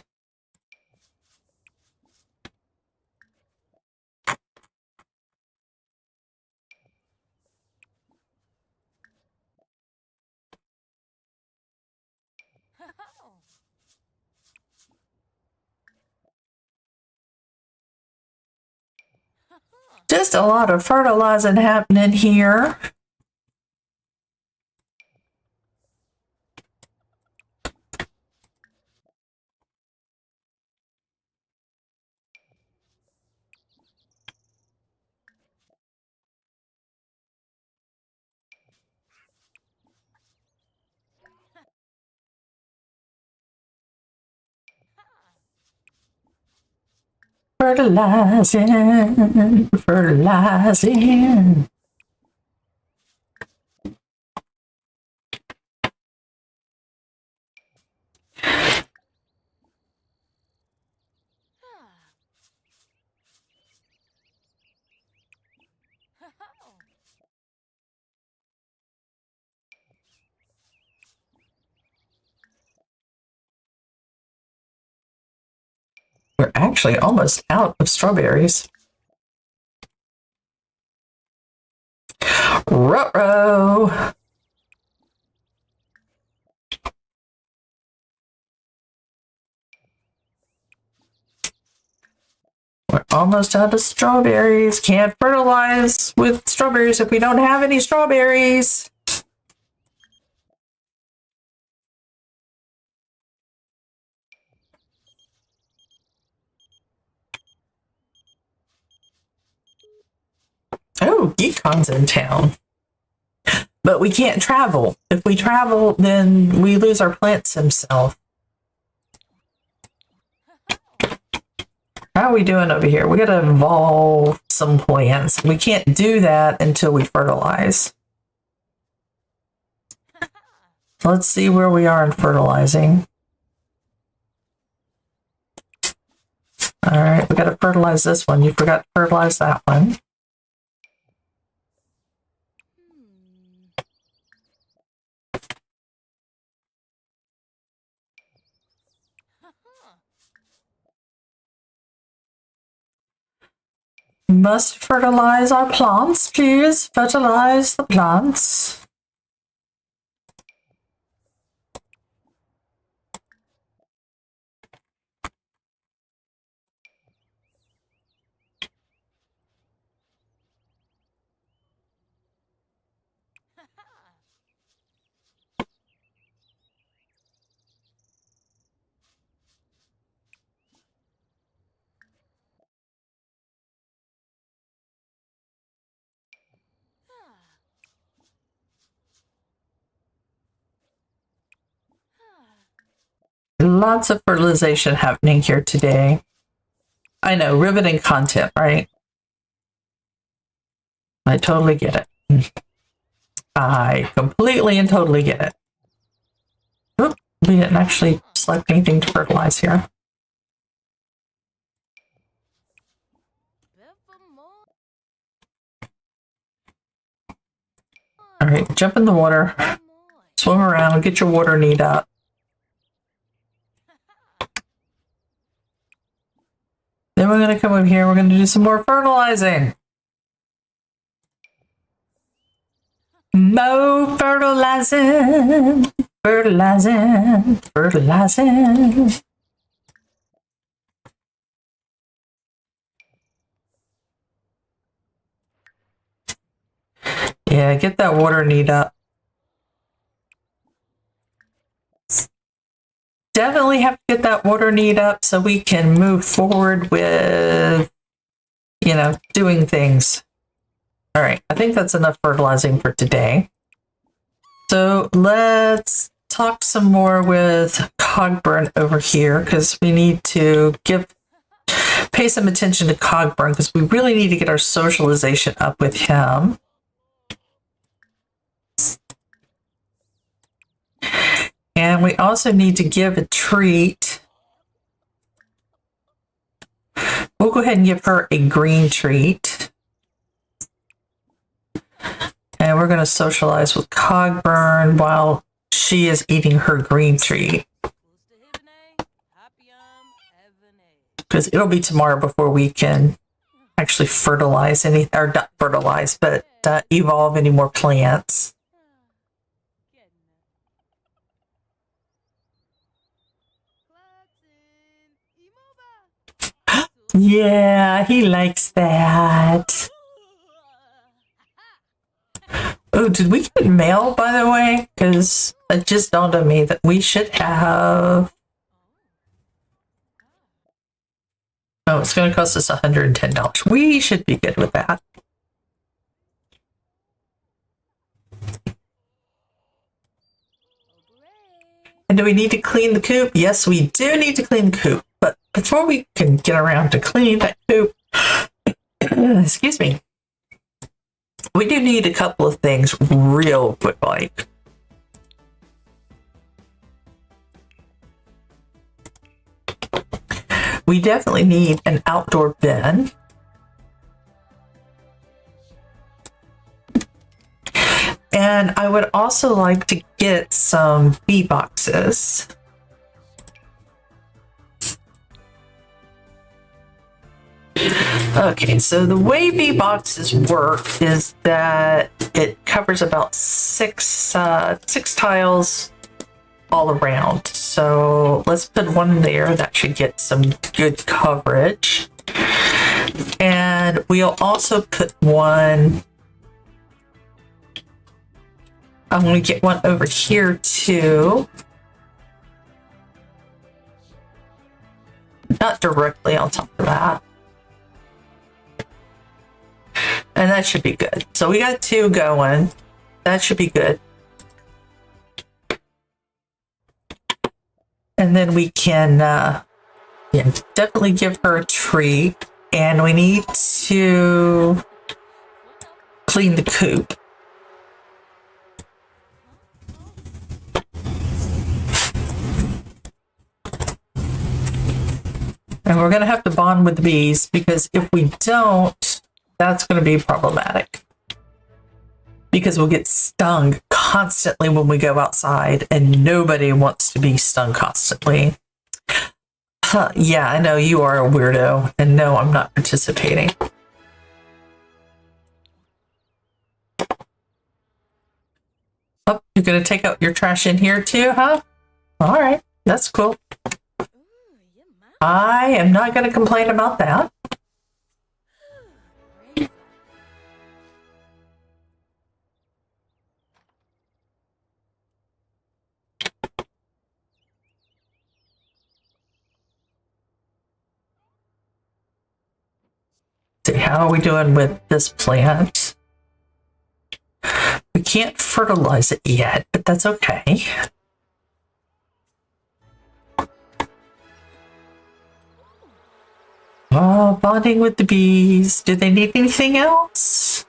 Just a lot of fertilizing happening here. Fertilizing, fertilizing. We're actually almost out of strawberries. Ruh-roh. We're almost out of strawberries. Can't fertilize with strawberries if we don't have any strawberries. Oh, Geekon's in town. But we can't travel. If we travel, then we lose our plants himself. How are we doing over here? We gotta evolve some plants. We can't do that until we fertilize. Let's see where we are in fertilizing. All right, we gotta fertilize this one. You forgot to fertilize that one. Must fertilize our plants, please. Fertilize the plants. Lots of fertilization happening here today. I know, riveting content, right? I totally get it. I completely and totally get it. Oop, we didn't actually select anything to fertilize here. All right, jump in the water, swim around, get your water need up. Then we're going to come over here. We're going to do some more fertilizing. More fertilizing. Fertilizing. Fertilizing. Yeah, get that water need up. Definitely have to get that water need up so we can move forward with, you know, doing things. All right, I think that's enough fertilizing for today. So let's talk some more with Cogburn over here because we need to pay some attention to Cogburn because we really need to get our socialization up with him. And we also need to give a treat. We'll go ahead and give her a green treat. And we're going to socialize with Cogburn while she is eating her green treat. Because it'll be tomorrow before we can actually fertilize any, or not fertilize, but evolve any more plants. Yeah, he likes that. Oh, did we get mail, by the way? Because it just dawned on me that we should have... Oh, it's going to cost us $110. We should be good with that. And do we need to clean the coop? Yes, we do need to clean the coop. But before we can get around to cleaning that coop, excuse me, we do need a couple of things real quick, like. We definitely need an outdoor bin. And I would also like to get some bee boxes. Okay, so the way bee boxes work is that it covers about six tiles all around. So let's put one there. That should get some good coverage. And we'll also put one. I'm going to get one over here too. Not directly on top of that. And that should be good. So we got 2 going. That should be good. And then we can definitely give her a treat. And we need to clean the coop. And we're going to have to bond with the bees, because if we don't, that's going to be problematic. Because we'll get stung constantly when we go outside, and nobody wants to be stung constantly. Yeah, I know you are a weirdo, and no, I'm not participating. Oh, you're going to take out your trash in here too, huh? All right, that's cool. I am not going to complain about that. See, how are we doing with this plant? We can't fertilize it yet, but that's okay. Oh, bonding with the bees. Do they need anything else?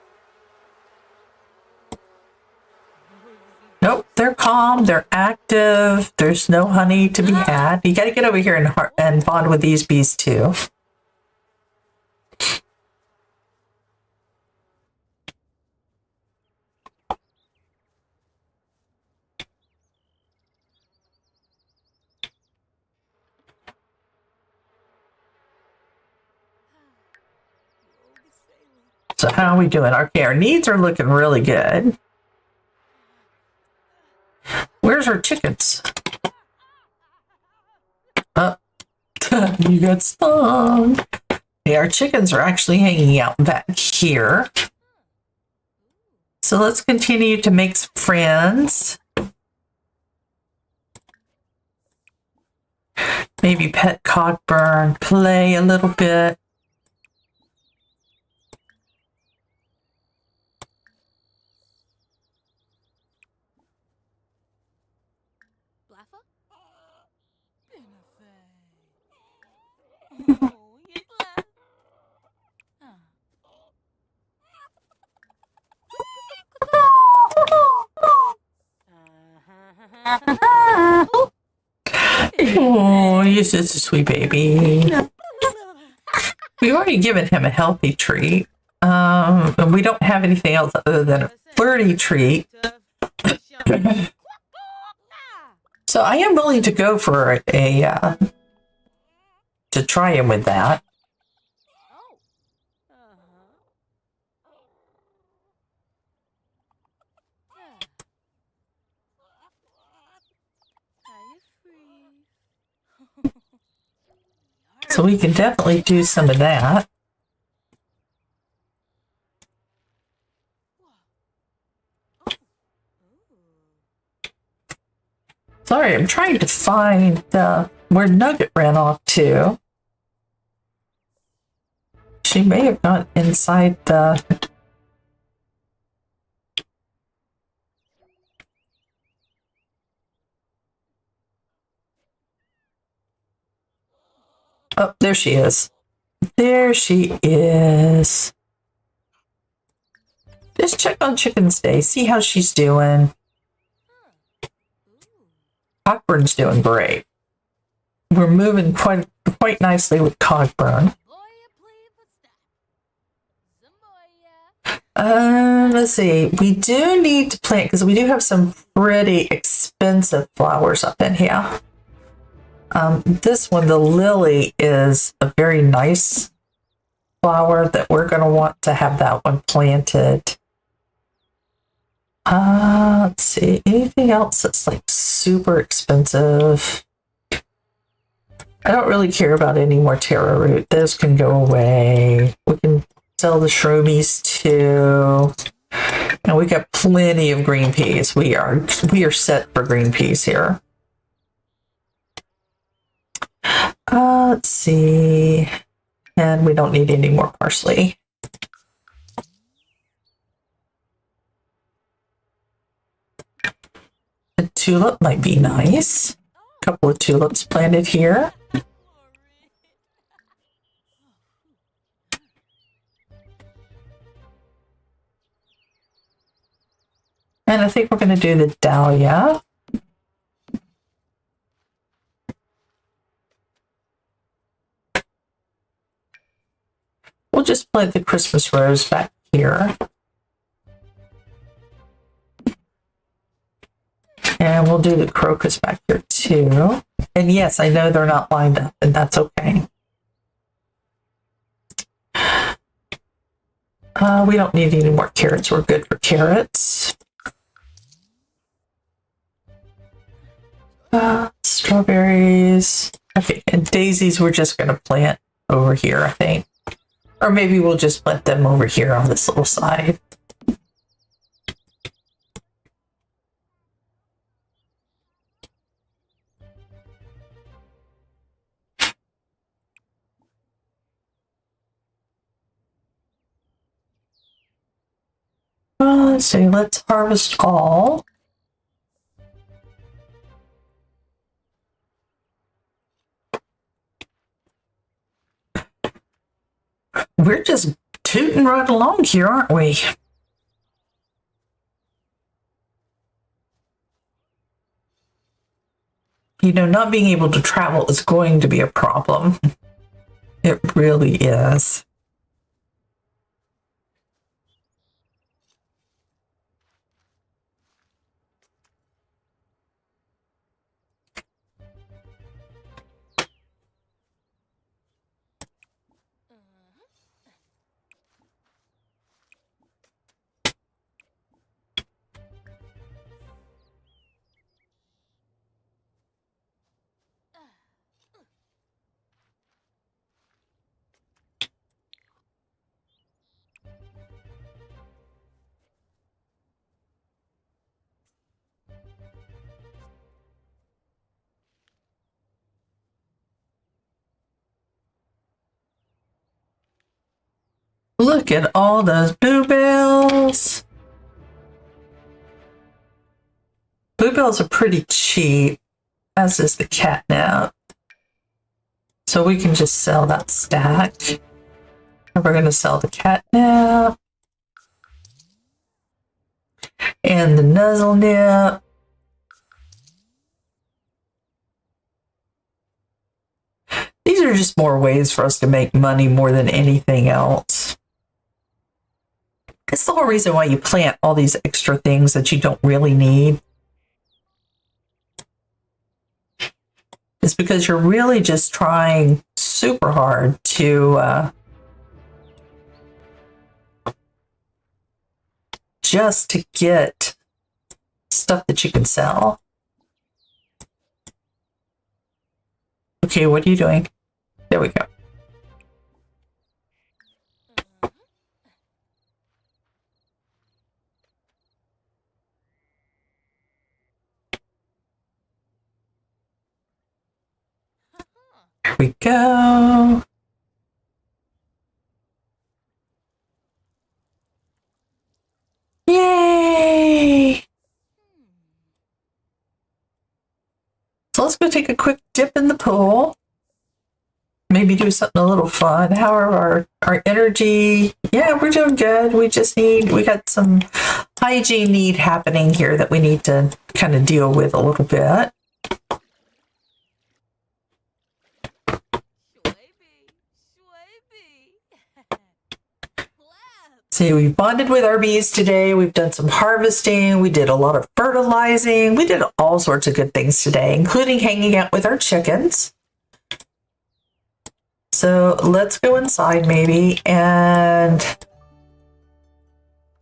Nope, they're calm, they're active, there's no honey to be had. You gotta get over here and bond with these bees too. So how are we doing? Okay, our needs are looking really good. Where's our chickens? Oh, you got stung. Yeah, our chickens are actually hanging out back here. So let's continue to make some friends. Maybe pet Cockburn, play a little bit. Oh, he's just a sweet baby. We've already given him a healthy treat. And we don't have anything else other than a flirty treat. So I am willing to go for a to try him with that. So we can definitely do some of that. Sorry, I'm trying to find where Nugget ran off to. She may have gone inside the... Oh, there she is. There she is. Just check on Chicken's Day. See how she's doing. Cockburn's doing great. We're moving quite nicely with Cockburn. Let's see. We do need to plant, because we do have some pretty expensive flowers up in here. This one, the lily, is a very nice flower that we're going to want to have that one planted. Let's see. Anything else that's like super expensive? I don't really care about any more taro root. Those can go away. We can sell the shroomies too. And we got plenty of green peas. We are set for green peas here. Let's see. And we don't need any more parsley. A tulip might be nice. A couple of tulips planted here. And I think we're going to do the dahlia. We'll just plant the Christmas rose back here. And we'll do the crocus back here too. And yes, I know they're not lined up, and that's okay. We don't need any more carrots. We're good for carrots. Strawberries. Okay, and daisies we're just going to plant over here, I think. Or maybe we'll just plant them over here on this little side. Let's see, let's harvest all. We're just tooting right along here, aren't we? You know, not being able to travel is going to be a problem. It really is. Look at all those bluebells. Bluebells are pretty cheap, as is the catnip. So we can just sell that stack. And we're going to sell the catnip. And the nuzzle nip. These are just more ways for us to make money more than anything else. It's the whole reason why you plant all these extra things that you don't really need. It's because you're really just trying super hard to just to get stuff that you can sell. Okay, what are you doing? There we go. Here we go. Yay! So let's go take a quick dip in the pool. Maybe do something a little fun. How are our energy? Yeah, we're doing good. We got some hygiene need happening here that we need to kind of deal with a little bit. See, we bonded with our bees today. We've done some harvesting. We did a lot of fertilizing. We did all sorts of good things today, including hanging out with our chickens. So let's go inside maybe, and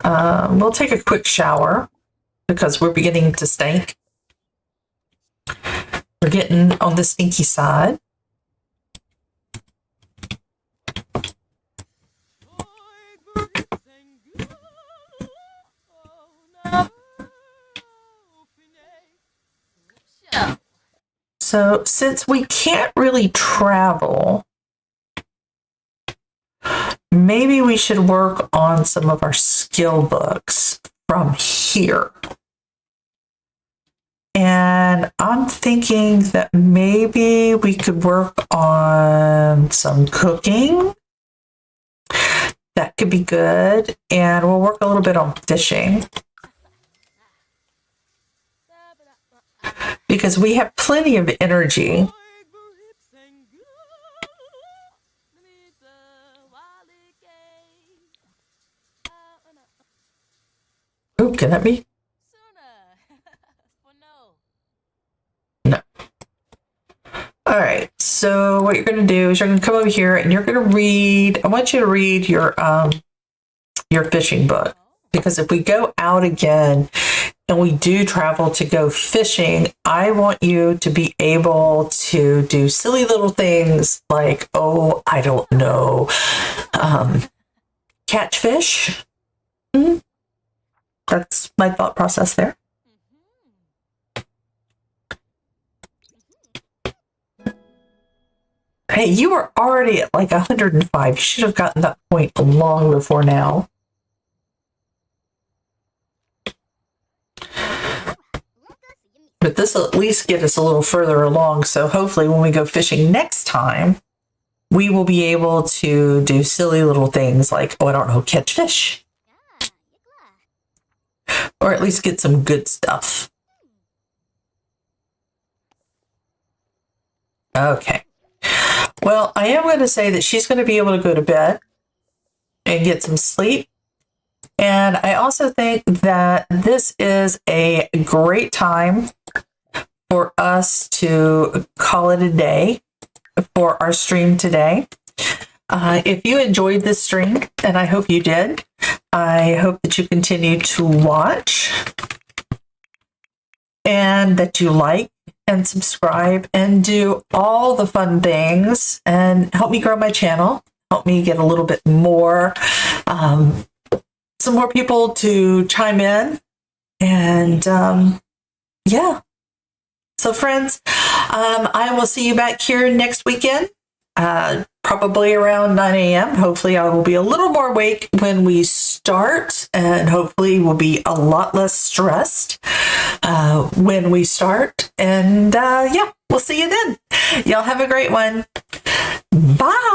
we'll take a quick shower because we're beginning to stink. We're getting on the stinky side. So since we can't really travel, maybe we should work on some of our skill books from here. And I'm thinking that maybe we could work on some cooking. That could be good. And we'll work a little bit on fishing, because we have plenty of energy. Ooh, can that be? No. All right. So what you're going to do is you're going to come over here and you're going to read. I want you to read your fishing book, because if we go out again and we do travel to go fishing, I want you to be able to do silly little things like, oh, I don't know, catch fish. That's my thought process there. Hey, you were already at like 105. You should have gotten that point long before now. But this will at least get us a little further along. So hopefully when we go fishing next time, we will be able to do silly little things like, oh, I don't know, catch fish. Or at least get some good stuff. Okay. Well, I am going to say that she's going to be able to go to bed and get some sleep. And I also think that this is a great time for us to call it a day for our stream today. If you enjoyed this stream, and I hope you did, I hope that you continue to watch and that you like and subscribe and do all the fun things and help me grow my channel, help me get a little bit more, some more people to chime in. And yeah. So friends, I will see you back here next weekend, probably around 9 a.m. Hopefully I will be a little more awake when we start, and hopefully we'll be a lot less stressed when we start. And yeah, we'll see you then. Y'all have a great one. Bye.